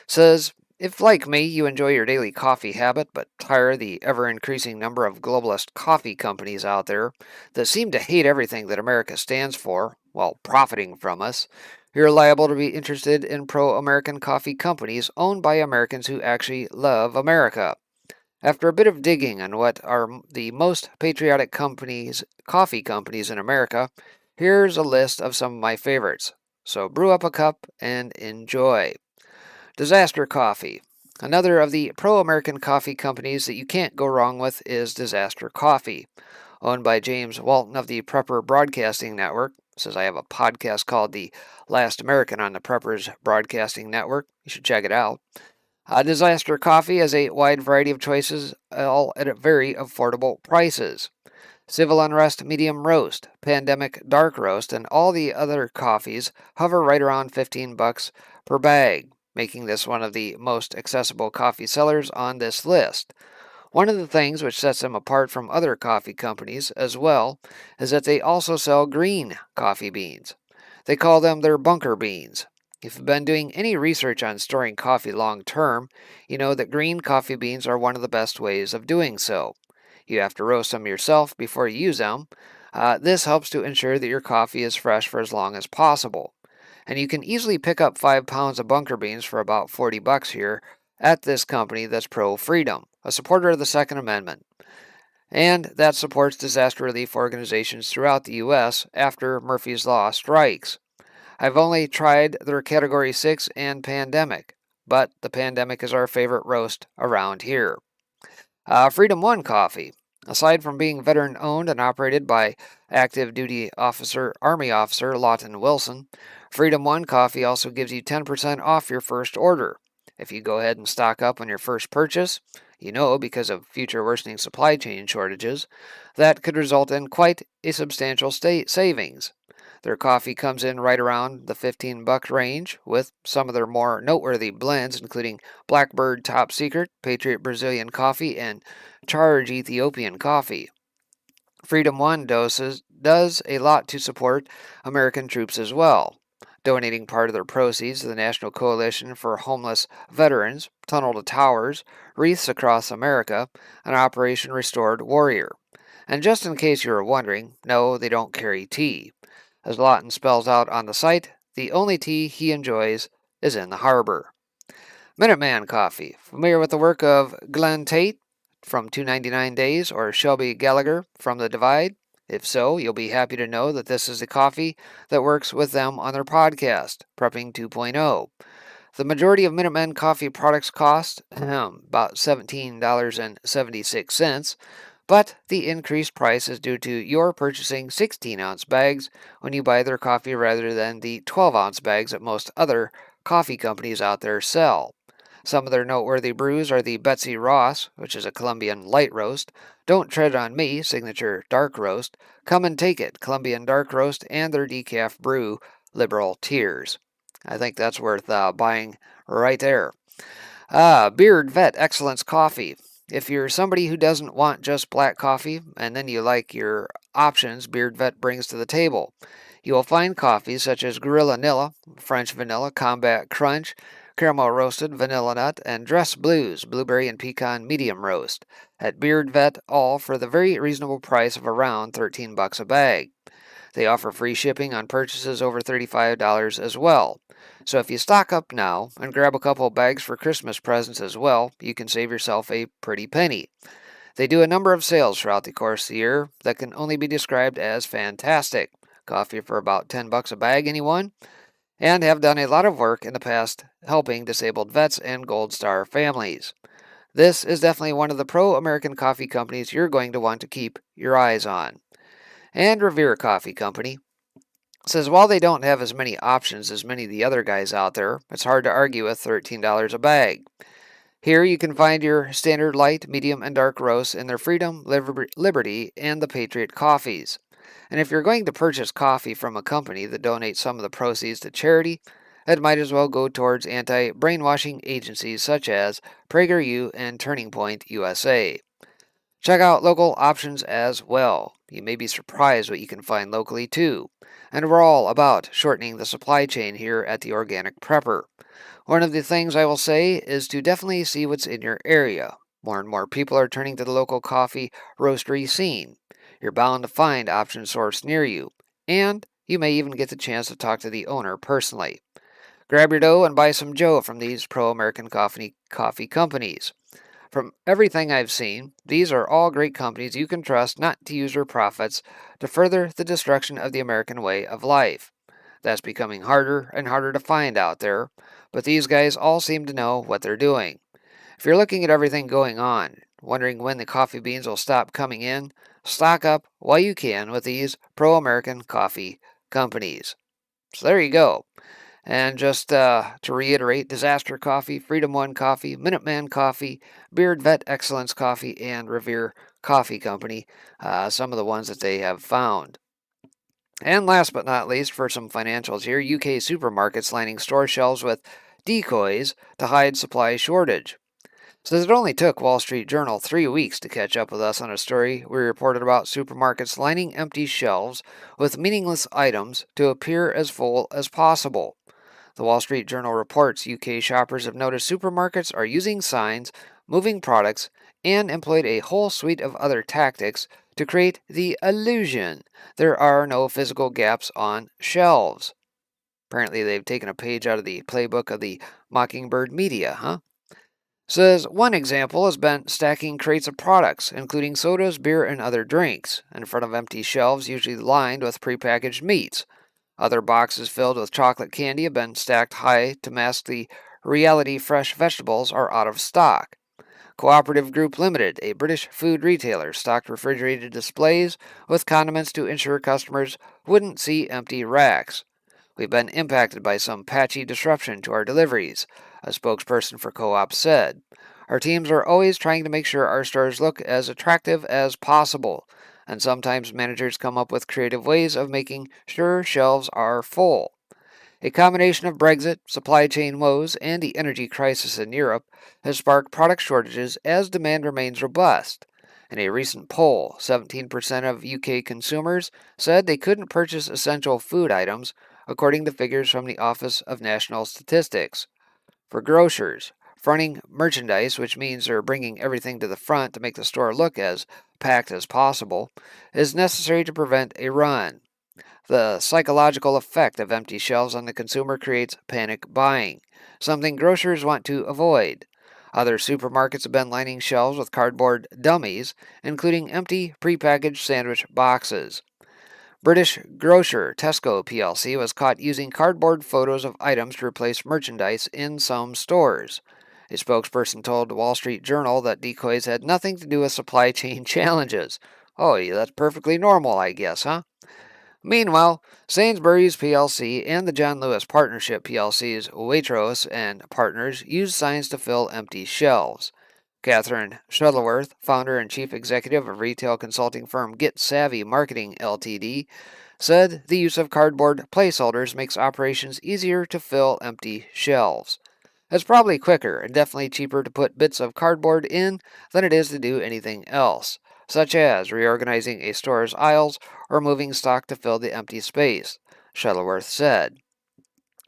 Says, if like me you enjoy your daily coffee habit but tire the ever-increasing number of globalist coffee companies out there that seem to hate everything that America stands for while profiting from us, you're liable to be interested in pro-American coffee companies owned by Americans who actually love America. After a bit of digging on what are the most patriotic coffee companies in America, here's a list of some of my favorites. So brew up a cup and enjoy. Disaster Coffee. Another of the pro-American coffee companies that you can't go wrong with is Disaster Coffee. Owned by James Walton of the Prepper Broadcasting Network. Says I have a podcast called The Last American on the Preppers Broadcasting Network. You should check it out. Disaster Coffee has a wide variety of choices, all at very affordable prices. Civil Unrest Medium Roast, Pandemic Dark Roast, and all the other coffees hover right around $15 per bag, making this one of the most accessible coffee sellers on this list. One of the things which sets them apart from other coffee companies as well is that they also sell green coffee beans. They call them their bunker beans. If you've been doing any research on storing coffee long term, you know that green coffee beans are one of the best ways of doing so. You have to roast them yourself before you use them. This helps to ensure that your coffee is fresh for as long as possible. And you can easily pick up 5 pounds of bunker beans for about $40 here at this company that's pro-freedom, a supporter of the Second Amendment, and that supports disaster relief organizations throughout the U.S. after Murphy's Law strikes. I've only tried their Category 6 and Pandemic, but the Pandemic is our favorite roast around here. Freedom One Coffee. Aside from being veteran-owned and operated by active duty Army officer Lawton Wilson, Freedom One Coffee also gives you 10% off your first order. If you go ahead and stock up on your first purchase, you know, because of future worsening supply chain shortages, that could result in quite a substantial savings. Their coffee comes in right around the $15 range, with some of their more noteworthy blends, including Blackbird Top Secret, Patriot Brazilian Coffee, and Charge Ethiopian Coffee. Freedom One does a lot to support American troops as well, donating part of their proceeds to the National Coalition for Homeless Veterans, Tunnel to Towers, Wreaths Across America, and Operation Restored Warrior. And just in case you were wondering, no, they don't carry tea. As Lawton spells out on the site, the only tea he enjoys is in the harbor. Minuteman Coffee. Familiar with the work of Glenn Tate from 299 Days or Shelby Gallagher from The Divide? If so, you'll be happy to know that this is the coffee that works with them on their podcast, Prepping 2.0. The majority of Minutemen coffee products cost about $17.76, but the increased price is due to your purchasing 16-ounce bags when you buy their coffee rather than the 12-ounce bags that most other coffee companies out there sell. Some of their noteworthy brews are the Betsy Ross, which is a Colombian light roast, Don't Tread on Me, signature dark roast, Come and Take It, Colombian dark roast, and their decaf brew, Liberal Tears. I think that's worth buying right there. Beard Vet Excellence Coffee. If you're somebody who doesn't want just black coffee, and then you like your options Beard Vet brings to the table, you will find coffees such as Gorilla Nilla, French Vanilla, Combat Crunch, Caramel Roasted, Vanilla Nut, and Dress Blues, Blueberry and Pecan Medium Roast, at Beard Vet, all for the very reasonable price of around $13 a bag. They offer free shipping on purchases over $35 as well. So if you stock up now and grab a couple bags for Christmas presents as well, you can save yourself a pretty penny. They do a number of sales throughout the course of the year that can only be described as fantastic. Coffee for about $10 a bag, anyone? And have done a lot of work in the past helping disabled vets and Gold Star families. This is definitely one of the pro-American coffee companies you're going to want to keep your eyes on. And Revere Coffee Company says while they don't have as many options as many of the other guys out there, it's hard to argue with $13 a bag. Here you can find your standard light, medium, and dark roasts in their Freedom, Liberty, and the Patriot coffees. And if you're going to purchase coffee from a company that donates some of the proceeds to charity, it might as well go towards anti-brainwashing agencies such as PragerU and Turning Point USA. Check out local options as well. You may be surprised what you can find locally too. And we're all about shortening the supply chain here at the Organic Prepper. One of the things I will say is to definitely see what's in your area. More and more people are turning to the local coffee roastery scene. You're bound to find option source near you, and you may even get the chance to talk to the owner personally. Grab your dough and buy some Joe from these pro-American coffee companies. From everything I've seen, these are all great companies you can trust not to use their profits to further the destruction of the American way of life. That's becoming harder and harder to find out there, but these guys all seem to know what they're doing. If you're looking at everything going on, wondering when the coffee beans will stop coming in, stock up while you can with these pro-American coffee companies. So there you go. And just to reiterate, Disaster Coffee, Freedom One Coffee, Minuteman Coffee, Beard Vet Excellence Coffee, and Revere Coffee Company, some of the ones that they have found. And last but not least, for some financials here, UK supermarkets lining store shelves with decoys to hide supply shortage. Says it only took Wall Street Journal 3 weeks to catch up with us on a story we reported about supermarkets lining empty shelves with meaningless items to appear as full as possible. The Wall Street Journal reports UK shoppers have noticed supermarkets are using signs, moving products, and employed a whole suite of other tactics to create the illusion there are no physical gaps on shelves. Apparently they've taken a page out of the playbook of the Mockingbird media, huh? Says one example has been stacking crates of products, including sodas, beer, and other drinks, in front of empty shelves usually lined with prepackaged meats. Other boxes filled with chocolate candy have been stacked high to mask the reality fresh vegetables are out of stock. Cooperative Group Limited, a British food retailer, stocked refrigerated displays with condiments to ensure customers wouldn't see empty racks. We've been impacted by some patchy disruption to our deliveries, a spokesperson for Co-op said. Our teams are always trying to make sure our stores look as attractive as possible, and sometimes managers come up with creative ways of making sure shelves are full. A combination of Brexit, supply chain woes, and the energy crisis in Europe has sparked product shortages as demand remains robust. In a recent poll, 17% of UK consumers said they couldn't purchase essential food items, according to figures from the Office of National Statistics. For grocers, fronting merchandise, which means they're bringing everything to the front to make the store look as packed as possible, is necessary to prevent a run. The psychological effect of empty shelves on the consumer creates panic buying, something grocers want to avoid. Other supermarkets have been lining shelves with cardboard dummies, including empty prepackaged sandwich boxes. British grocer Tesco plc was caught using cardboard photos of items to replace merchandise in some stores. A spokesperson told the Wall Street Journal that decoys had nothing to do with supply chain challenges. Oh, yeah, that's perfectly normal, I guess, huh? Meanwhile, Sainsbury's plc and the John Lewis Partnership plc's Waitrose and Partners used signs to fill empty shelves. Catherine Shuttleworth, founder and chief executive of retail consulting firm Get Savvy Marketing Ltd., said the use of cardboard placeholders makes operations easier to fill empty shelves. It's probably quicker and definitely cheaper to put bits of cardboard in than it is to do anything else, such as reorganizing a store's aisles or moving stock to fill the empty space, Shuttleworth said.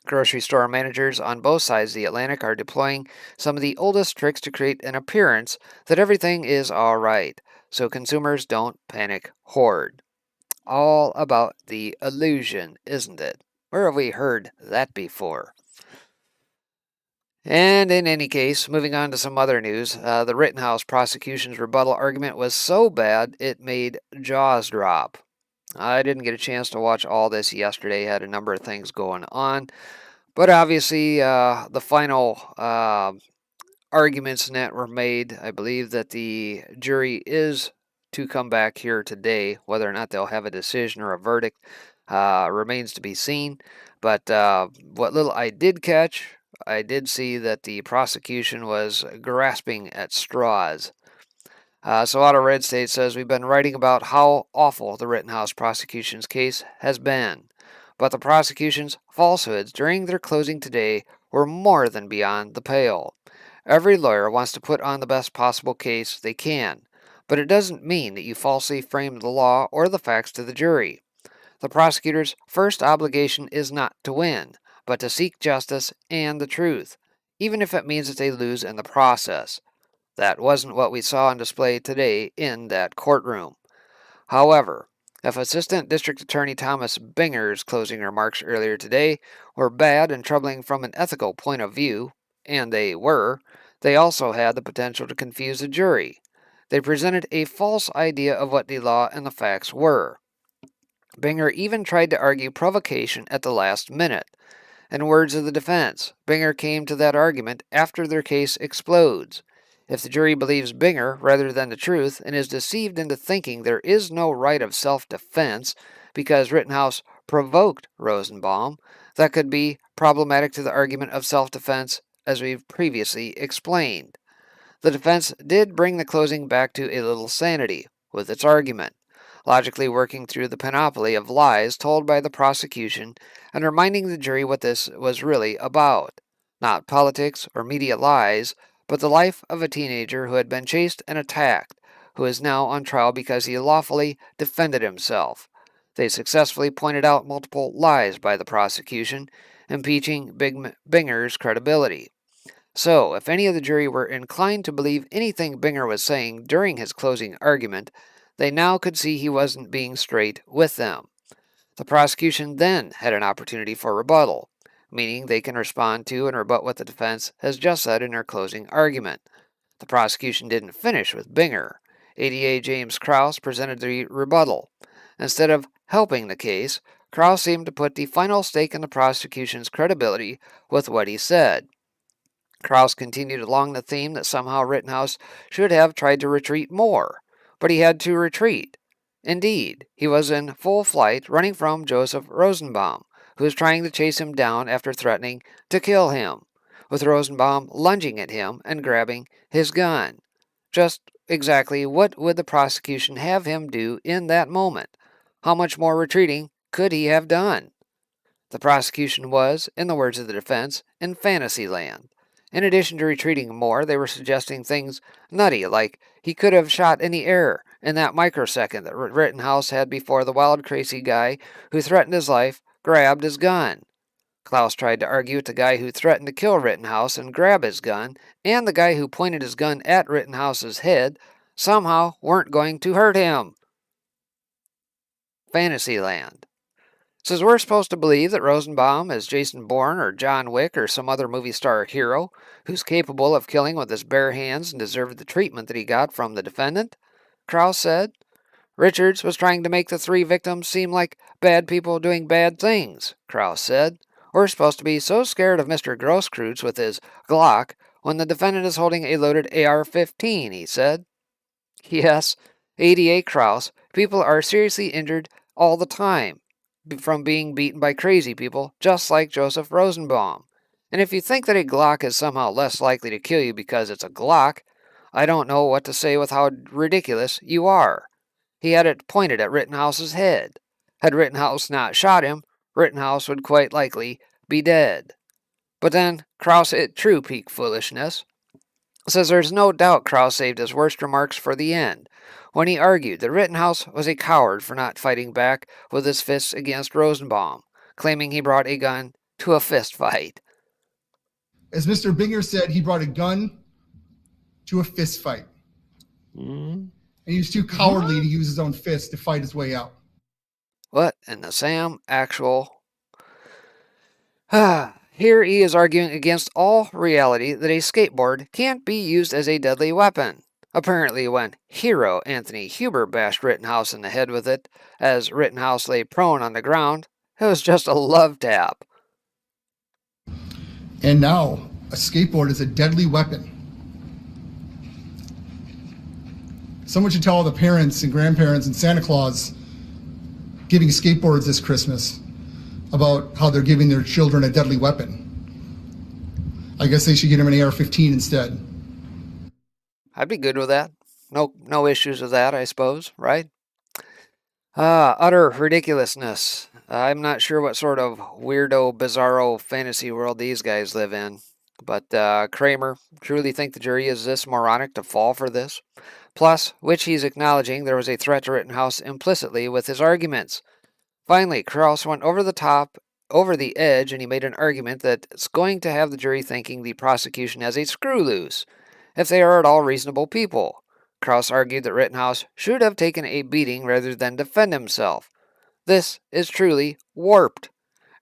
Grocery store managers on both sides of the Atlantic are deploying some of the oldest tricks to create an appearance that everything is all right, so consumers don't panic hoard. All about the illusion, isn't it? Where have we heard that before? And in any case, moving on to some other news, the Rittenhouse prosecution's rebuttal argument was so bad it made jaws drop. I didn't get a chance to watch all this yesterday, had a number of things going on, but obviously the final arguments in that were made. I believe that the jury is to come back here today. Whether or not they'll have a decision or a verdict remains to be seen. But what little I did catch, I did see that the prosecution was grasping at straws. So Auto Red State says, we've been writing about how awful the Rittenhouse prosecution's case has been. But the prosecution's falsehoods during their closing today were more than beyond the pale. Every lawyer wants to put on the best possible case they can, but it doesn't mean that you falsely frame the law or the facts to the jury. The prosecutor's first obligation is not to win, but to seek justice and the truth, even if it means that they lose in the process. That wasn't what we saw on display today in that courtroom. However, if Assistant District Attorney Thomas Binger's closing remarks earlier today were bad and troubling from an ethical point of view, and they were, they also had the potential to confuse the jury. They presented a false idea of what the law and the facts were. Binger even tried to argue provocation at the last minute. In words of the defense, Binger came to that argument after their case explodes. If the jury believes Binger rather than the truth and is deceived into thinking there is no right of self-defense because Rittenhouse provoked Rosenbaum, that could be problematic to the argument of self-defense as we've previously explained. The defense did bring the closing back to a little sanity with its argument, logically working through the panoply of lies told by the prosecution and reminding the jury what this was really about. Not politics or media lies, but the life of a teenager who had been chased and attacked, who is now on trial because he lawfully defended himself. They successfully pointed out multiple lies by the prosecution, impeaching Binger's credibility. So, if any of the jury were inclined to believe anything Binger was saying during his closing argument, they now could see he wasn't being straight with them. The prosecution then had an opportunity for rebuttal, meaning they can respond to and rebut what the defense has just said in their closing argument. The prosecution didn't finish with Binger. ADA James Krause presented the rebuttal. Instead of helping the case, Krause seemed to put the final stake in the prosecution's credibility with what he said. Krause continued along the theme that somehow Rittenhouse should have tried to retreat more, but he had to retreat. Indeed, he was in full flight running from Joseph Rosenbaum, who was trying to chase him down after threatening to kill him, with Rosenbaum lunging at him and grabbing his gun. Just exactly what would the prosecution have him do in that moment? How much more retreating could he have done? The prosecution was, in the words of the defense, in fantasy land. In addition to retreating more, they were suggesting things nutty, like he could have shot in the air in that microsecond that Rittenhouse had before the wild, crazy guy who threatened his life grabbed his gun. Klaus tried to argue with the guy who threatened to kill Rittenhouse and grab his gun, and the guy who pointed his gun at Rittenhouse's head somehow weren't going to hurt him. Fantasyland. Says we're supposed to believe that Rosenbaum is Jason Bourne or John Wick or some other movie star hero who's capable of killing with his bare hands and deserved the treatment that he got from the defendant, Krause said. Richards was trying to make the three victims seem like bad people doing bad things, Krause said. We're supposed to be so scared of Mr. Grosskreutz with his Glock when the defendant is holding a loaded AR-15, he said. Yes, ADA Krause, people are seriously injured all the time from being beaten by crazy people, just like Joseph Rosenbaum. And if you think that a Glock is somehow less likely to kill you because it's a Glock, I don't know what to say with how ridiculous you are. He had it pointed at Rittenhouse's head. Had Rittenhouse not shot him, Rittenhouse would quite likely be dead. But then Krause hit true peak foolishness. Says there's no doubt Krause saved his worst remarks for the end, when he argued that Rittenhouse was a coward for not fighting back with his fists against Rosenbaum, claiming he brought a gun to a fist fight. As Mr. Binger said, he brought a gun to a fist fight. Mm-hmm. And he was too cowardly to use his own fist to fight his way out. What in the Sam actual... Here he is arguing against all reality that a skateboard can't be used as a deadly weapon. Apparently when hero Anthony Huber bashed Rittenhouse in the head with it, as Rittenhouse lay prone on the ground, it was just a love tap. And now, a skateboard is a deadly weapon. Someone should tell all the parents and grandparents and Santa Claus giving skateboards this Christmas about how they're giving their children a deadly weapon. I guess they should get them an AR-15 instead. I'd be good with that. No issues with that, I suppose, right? Utter ridiculousness. I'm not sure what sort of weirdo, bizarro fantasy world these guys live in. But Kramer, truly think the jury is this moronic to fall for this? Plus, which he's acknowledging there was a threat to Rittenhouse implicitly with his arguments. Finally, Krause went over the edge, and he made an argument that's going to have the jury thinking the prosecution has a screw loose, if they are at all reasonable people. Krause argued that Rittenhouse should have taken a beating rather than defend himself. This is truly warped.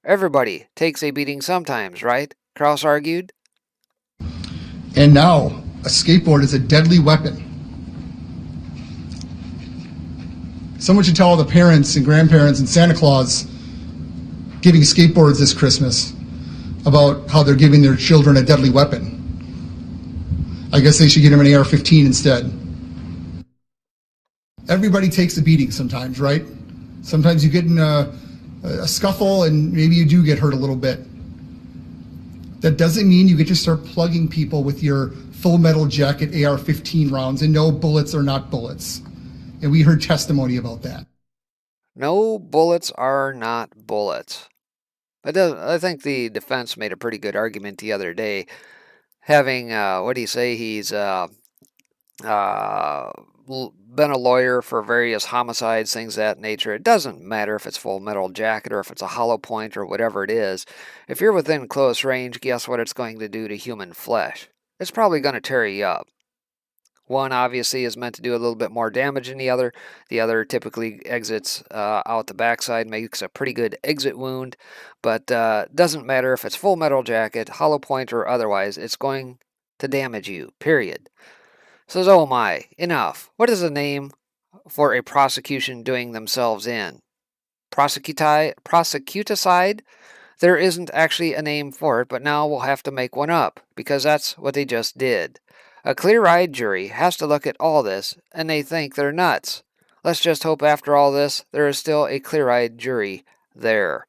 Everybody takes a beating sometimes, right? Krause argued. And now, a skateboard is a deadly weapon. Someone should tell all the parents and grandparents and Santa Claus giving skateboards this Christmas about how they're giving their children a deadly weapon. I guess they should get them an AR-15 instead. Everybody takes a beating sometimes, right? Sometimes you get in a scuffle and maybe you do get hurt a little bit. That doesn't mean you get to start plugging people with your Full Metal Jacket AR-15 rounds, and no, bullets are not bullets. And we heard testimony about that. No, bullets are not bullets. I think the defense made a pretty good argument the other day. Having, what do you say, he's been a lawyer for various homicides, things of that nature. It doesn't matter if it's Full Metal Jacket or if it's a hollow point or whatever it is. If you're within close range, guess what it's going to do to human flesh? It's probably going to tear you up. One obviously is meant to do a little bit more damage than the other. The other typically exits out the backside, makes a pretty good exit wound. But doesn't matter if it's Full Metal Jacket, hollow point, or otherwise, it's going to damage you, period. Says, oh my, enough. What is the name for a prosecution doing themselves in? Prosecuticide? There isn't actually a name for it, but now we'll have to make one up, because that's what they just did. A clear-eyed jury has to look at all this, and they think they're nuts. Let's just hope after all this, there is still a clear-eyed jury there.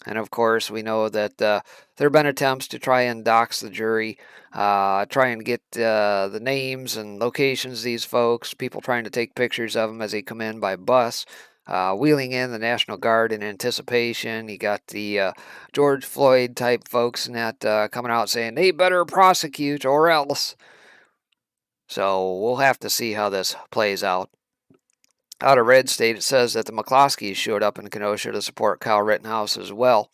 And of course, we know that there have been attempts to try and dox the jury, try and get the names and locations of these folks, people trying to take pictures of them as they come in by bus, wheeling in the National Guard in anticipation. You got the George Floyd type folks and that coming out saying they better prosecute or else. So we'll have to see how this plays out. Out of Red State, it says that the McCloskeys showed up in Kenosha to support Kyle Rittenhouse as well.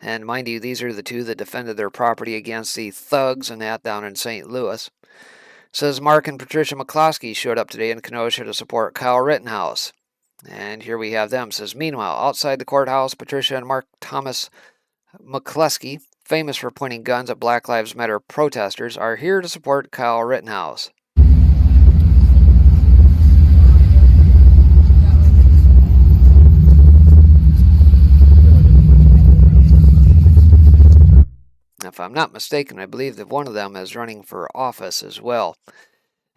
And mind you, these are the two that defended their property against the thugs and that down in St. Louis. It says Mark and Patricia McCloskey showed up today in Kenosha to support Kyle Rittenhouse. And here we have them. It says, meanwhile, outside the courthouse, Patricia and Mark Thomas McCloskey, famous for pointing guns at Black Lives Matter protesters, are here to support Kyle Rittenhouse. If I'm not mistaken, I believe that one of them is running for office as well.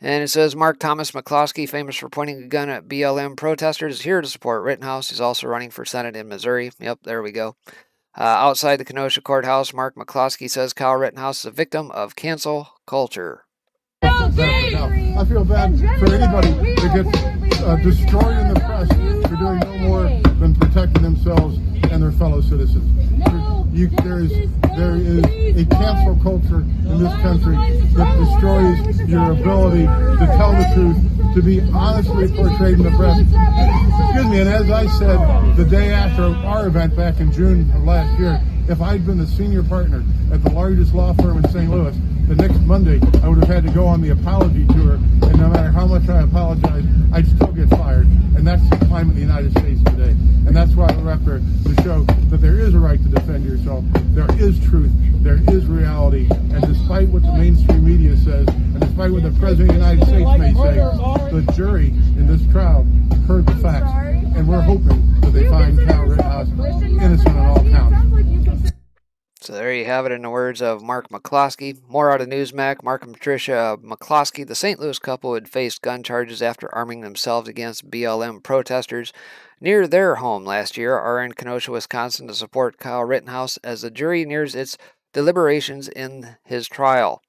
And it says Mark Thomas McCloskey, famous for pointing a gun at BLM protesters, is here to support Rittenhouse. He's also running for Senate in Missouri. Yep, there we go. Outside the Kenosha courthouse, Mark McCloskey says Kyle Rittenhouse is a victim of cancel culture. I feel bad for anybody that gets destroyed in the press for doing no more than protecting themselves and their fellow fellow citizens. There is a cancel culture in this country that destroys your ability to tell the truth, to be honestly portrayed in the press. Excuse me, and as I said the day after our event back in June of last year, if I'd been the senior partner at the largest law firm in St. Louis, the next Monday I would have had to go on the apology tour, and no matter how much I apologized, I'd still get fired. And that's the climate in the United States today. And that's why we're after to show that there is a right to defend yourself, there is truth, there is reality, and despite what the mainstream media says, and despite what the President of the United States may say, the jury in this trial heard the facts, and we're hoping that they find Kyle Rittenhouse innocent on all counts. So there you have it in the words of Mark McCloskey. More out of Newsmax. Mark and Patricia McCloskey, the St. Louis couple, had faced gun charges after arming themselves against BLM protesters near their home last year, are in Kenosha, Wisconsin to support Kyle Rittenhouse as the jury nears its deliberations in his trial.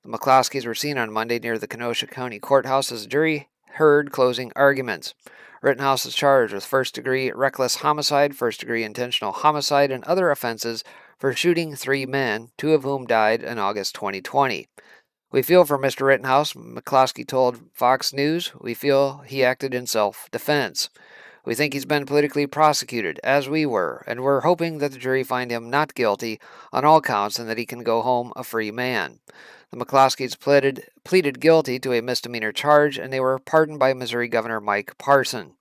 The McCloskeys were seen on Monday near the Kenosha County Courthouse as the jury heard closing arguments. Rittenhouse is charged with first-degree reckless homicide, first-degree intentional homicide, and other offenses for shooting 3 men, 2 of whom died in August 2020. We feel for Mr. Rittenhouse, McCloskey told Fox News. We feel he acted in self-defense. We think he's been politically prosecuted, as we were, and we're hoping that the jury find him not guilty on all counts and that he can go home a free man. The McCloskeys pleaded guilty to a misdemeanor charge, and they were pardoned by Missouri Governor Mike Parson.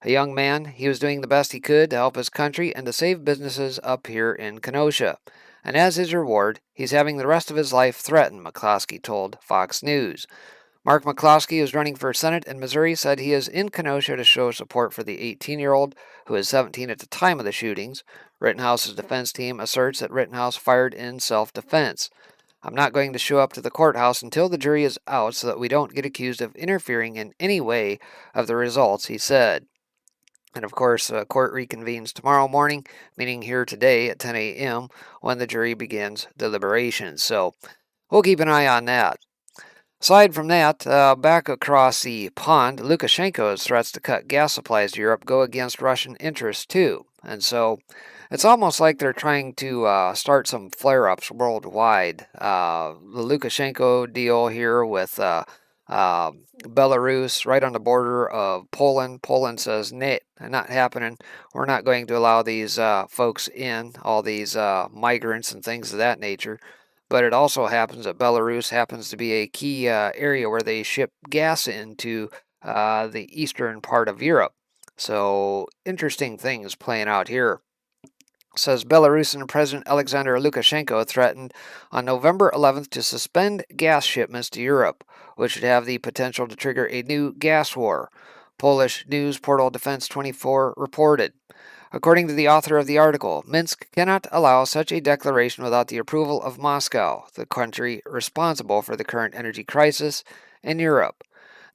A young man, he was doing the best he could to help his country and to save businesses up here in Kenosha. And as his reward, he's having the rest of his life threatened, McCloskey told Fox News. Mark McCloskey, who's running for Senate in Missouri, said he is in Kenosha to show support for the 18-year-old, who was 17 at the time of the shootings. Rittenhouse's defense team asserts that Rittenhouse fired in self-defense. I'm not going to show up to the courthouse until the jury is out so that we don't get accused of interfering in any way of the results, he said. And of course, court reconvenes tomorrow morning, meaning here today at 10 a.m. when the jury begins deliberations. So we'll keep an eye on that. Aside from that, back across the pond, Lukashenko's threats to cut gas supplies to Europe go against Russian interests too. And so it's almost like they're trying to start some flare-ups worldwide. The Lukashenko deal here with Belarus, right on the border of Poland. Poland says, "Nah, not happening. We're not going to allow these folks in, all these migrants and things of that nature." But it also happens that Belarus happens to be a key area where they ship gas into the eastern part of Europe. So interesting things playing out here. Says Belarusian President Alexander Lukashenko threatened on November 11th to suspend gas shipments to Europe, which would have the potential to trigger a new gas war. Polish news portal Defense 24 reported. According to the author of the article, Minsk cannot allow such a declaration without the approval of Moscow, the country responsible for the current energy crisis in Europe.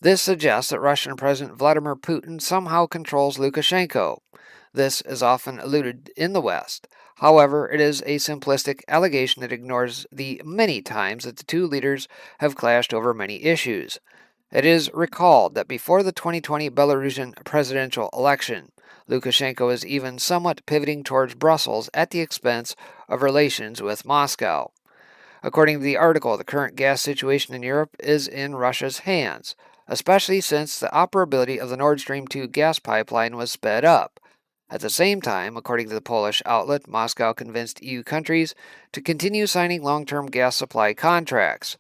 This suggests that Russian President Vladimir Putin somehow controls Lukashenko. This is often alluded in the West. However, it is a simplistic allegation that ignores the many times that the two leaders have clashed over many issues. It is recalled that before the 2020 Belarusian presidential election, Lukashenko is even somewhat pivoting towards Brussels at the expense of relations with Moscow. According to the article, the current gas situation in Europe is in Russia's hands, especially since the operability of the Nord Stream 2 gas pipeline was sped up. At the same time, according to the Polish outlet, Moscow convinced EU countries to continue signing long-term gas supply contracts.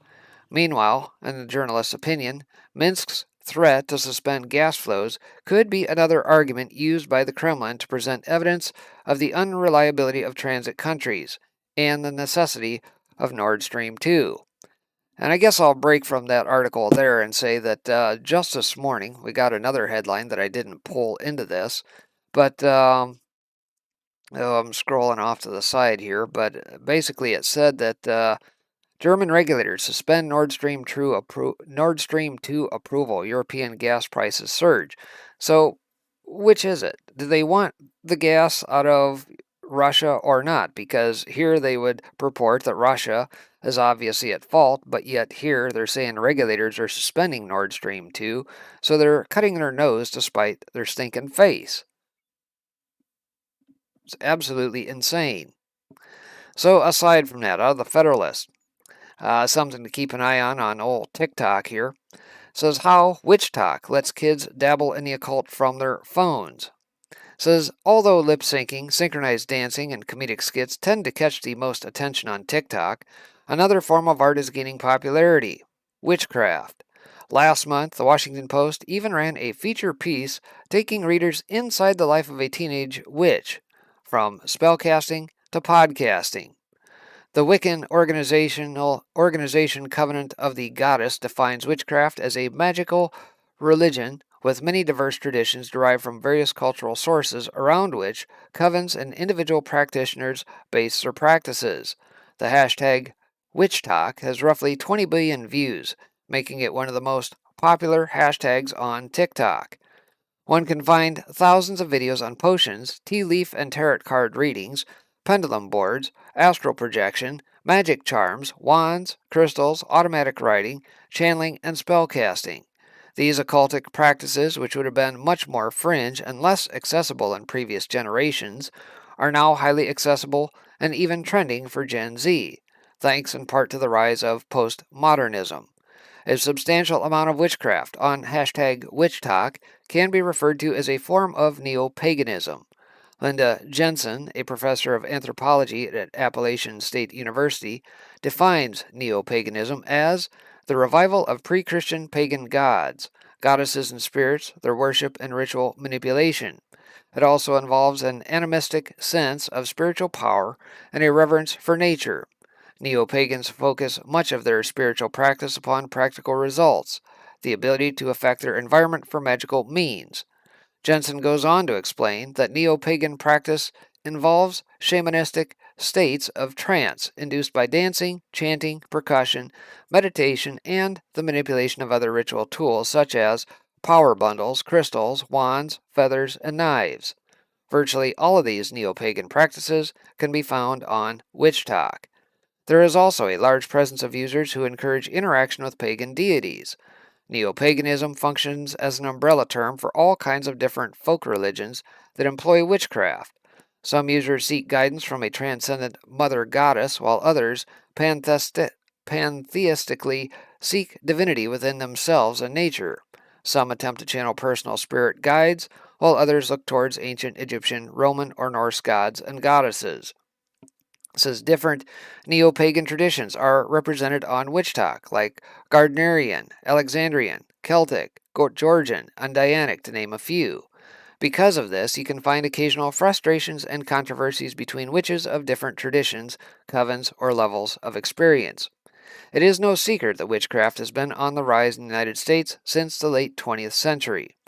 Meanwhile, in the journalist's opinion, Minsk's threat to suspend gas flows could be another argument used by the Kremlin to present evidence of the unreliability of transit countries and the necessity of Nord Stream 2. And I guess I'll break from that article there and say that just this morning we got another headline that I didn't pull into this, but I'm scrolling off to the side here, but basically it said that German regulators suspend Nord Stream 2 approval. European gas prices surge. So, which is it? Do they want the gas out of Russia or not? Because here they would purport that Russia is obviously at fault, but yet here they're saying regulators are suspending Nord Stream 2, so they're cutting their nose to spite their stinking face. It's absolutely insane. So aside from that, out of the Federalist, something to keep an eye on old TikTok here, says how witch talk lets kids dabble in the occult from their phones. Says, although lip syncing, synchronized dancing, and comedic skits tend to catch the most attention on TikTok, another form of art is gaining popularity: witchcraft. Last month, the Washington Post even ran a feature piece taking readers inside the life of a teenage witch, from spellcasting to podcasting. The Wiccan organization Covenant of the Goddess defines witchcraft as a magical religion with many diverse traditions derived from various cultural sources around which covens and individual practitioners base their practices. The hashtag WitchTalk has roughly 20 billion views, making it one of the most popular hashtags on TikTok. One can find thousands of videos on potions, tea leaf and tarot card readings, pendulum boards, astral projection, magic charms, wands, crystals, automatic writing, channeling, and spellcasting. These occultic practices, which would have been much more fringe and less accessible in previous generations, are now highly accessible and even trending for Gen Z, thanks in part to the rise of postmodernism. A substantial amount of witchcraft on hashtag WitchTalk can be referred to as a form of neo-paganism. Linda Jensen, a professor of anthropology at Appalachian State University, defines neo-paganism as the revival of pre-Christian pagan gods, goddesses and spirits, their worship and ritual manipulation. It also involves an animistic sense of spiritual power and a reverence for nature. Neo-pagans focus much of their spiritual practice upon practical results, the ability to affect their environment for magical means. Jensen goes on to explain that neo-pagan practice involves shamanistic states of trance induced by dancing, chanting, percussion, meditation, and the manipulation of other ritual tools such as power bundles, crystals, wands, feathers, and knives. Virtually all of these neo-pagan practices can be found on WitchTalk. There is also a large presence of users who encourage interaction with pagan deities. Neo-paganism functions as an umbrella term for all kinds of different folk religions that employ witchcraft. Some users seek guidance from a transcendent mother goddess, while others pantheistically seek divinity within themselves and nature. Some attempt to channel personal spirit guides, while others look towards ancient Egyptian, Roman, or Norse gods and goddesses. It says different neo-pagan traditions are represented on WitchTalk, like Gardnerian, Alexandrian, Celtic, Georgian, and Dianic, to name a few. Because of this, you can find occasional frustrations and controversies between witches of different traditions, covens, or levels of experience. It is no secret that witchcraft has been on the rise in the United States since the late 20th century.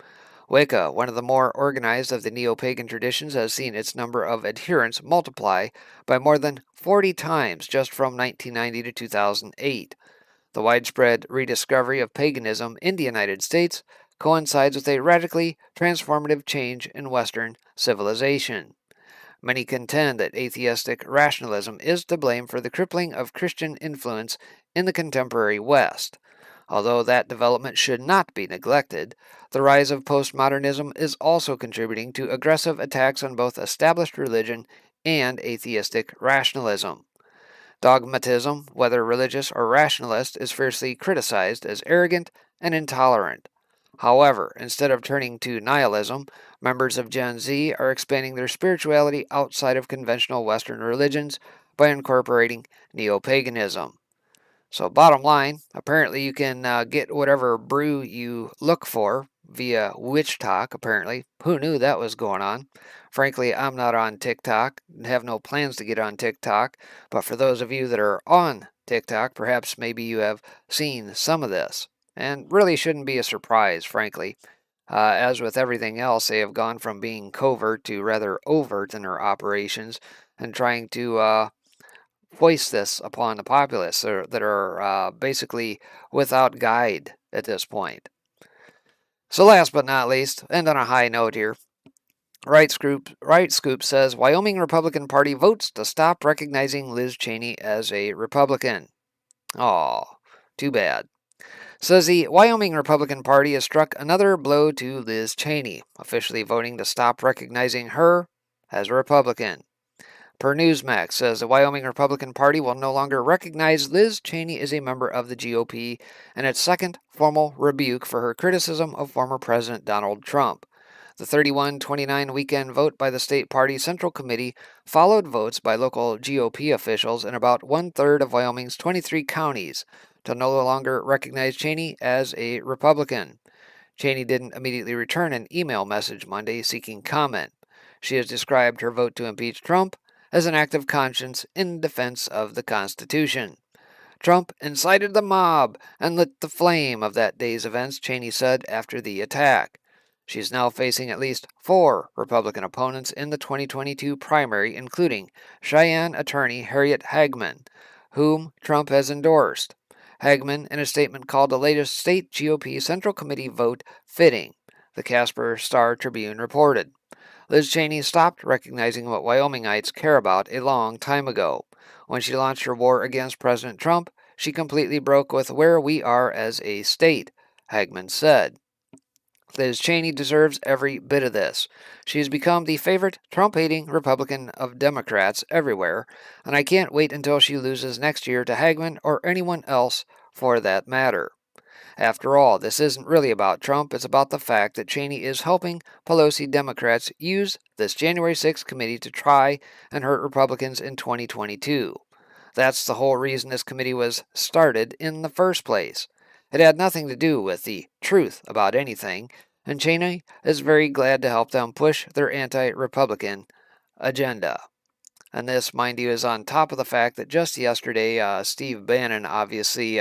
Wicca, one of the more organized of the neo-pagan traditions, has seen its number of adherents multiply by more than 40 times just from 1990 to 2008. The widespread rediscovery of paganism in the United States coincides with a radically transformative change in Western civilization. Many contend that atheistic rationalism is to blame for the crippling of Christian influence in the contemporary West. Although that development should not be neglected, the rise of postmodernism is also contributing to aggressive attacks on both established religion and atheistic rationalism. Dogmatism, whether religious or rationalist, is fiercely criticized as arrogant and intolerant. However, instead of turning to nihilism, members of Gen Z are expanding their spirituality outside of conventional Western religions by incorporating neo-paganism. So bottom line, apparently you can get whatever brew you look for via WitchTalk, apparently. Who knew that was going on? Frankly, I'm not on TikTok and have no plans to get on TikTok, but for those of you that are on TikTok, perhaps maybe you have seen some of this. And really shouldn't be a surprise, frankly. As with everything else, they have gone from being covert to rather overt in their operations and trying to foist this upon the populace that are basically without guide at this point. So last but not least, and on a high note here, Right Scoop says Wyoming Republican Party votes to stop recognizing Liz Cheney as a Republican. Aw, too bad. Says the Wyoming Republican Party has struck another blow to Liz Cheney, officially voting to stop recognizing her as a Republican. Per Newsmax says the Wyoming Republican Party will no longer recognize Liz Cheney as a member of the GOP in its second formal rebuke for her criticism of former President Donald Trump. The 31-29 weekend vote by the state party Central Committee followed votes by local GOP officials in about one-third of Wyoming's 23 counties to no longer recognize Cheney as a Republican. Cheney didn't immediately return an email message Monday seeking comment. She has described her vote to impeach Trump as an act of conscience in defense of the Constitution. Trump incited the mob and lit the flame of that day's events, Cheney said after the attack. She is now facing at least 4 Republican opponents in the 2022 primary, including Cheyenne attorney Harriet Hagman, whom Trump has endorsed. Hagman, in a statement, called the latest state GOP Central Committee vote fitting, the Casper Star-Tribune reported. Liz Cheney stopped recognizing what Wyomingites care about a long time ago. When she launched her war against President Trump, she completely broke with where we are as a state, Hagman said. Liz Cheney deserves every bit of this. She has become the favorite Trump-hating Republican of Democrats everywhere, and I can't wait until she loses next year to Hagman or anyone else for that matter. After all, this isn't really about Trump, it's about the fact that Cheney is helping Pelosi Democrats use this January 6th committee to try and hurt Republicans in 2022. That's the whole reason this committee was started in the first place. It had nothing to do with the truth about anything, and Cheney is very glad to help them push their anti-Republican agenda. And this, mind you, is on top of the fact that just yesterday, Steve Bannon obviously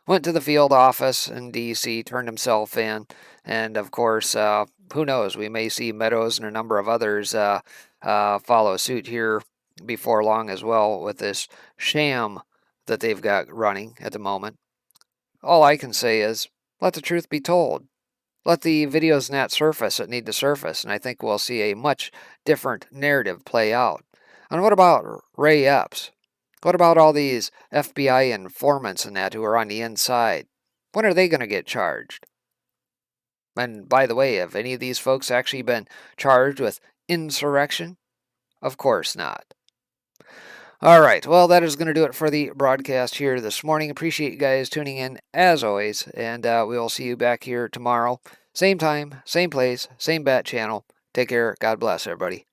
went to the field office in D.C., turned himself in, and of course, who knows, we may see Meadows and a number of others follow suit here before long as well with this sham that they've got running at the moment. All I can say is, let the truth be told. Let the videos not surface that need to surface, and I think we'll see a much different narrative play out. And what about Ray Epps? What about all these FBI informants and that who are on the inside? When are they going to get charged? And by the way, have any of these folks actually been charged with insurrection? Of course not. All right, well, that is going to do it for the broadcast here this morning. Appreciate you guys tuning in as always, and we will see you back here tomorrow. Same time, same place, same bat channel. Take care. God bless, everybody.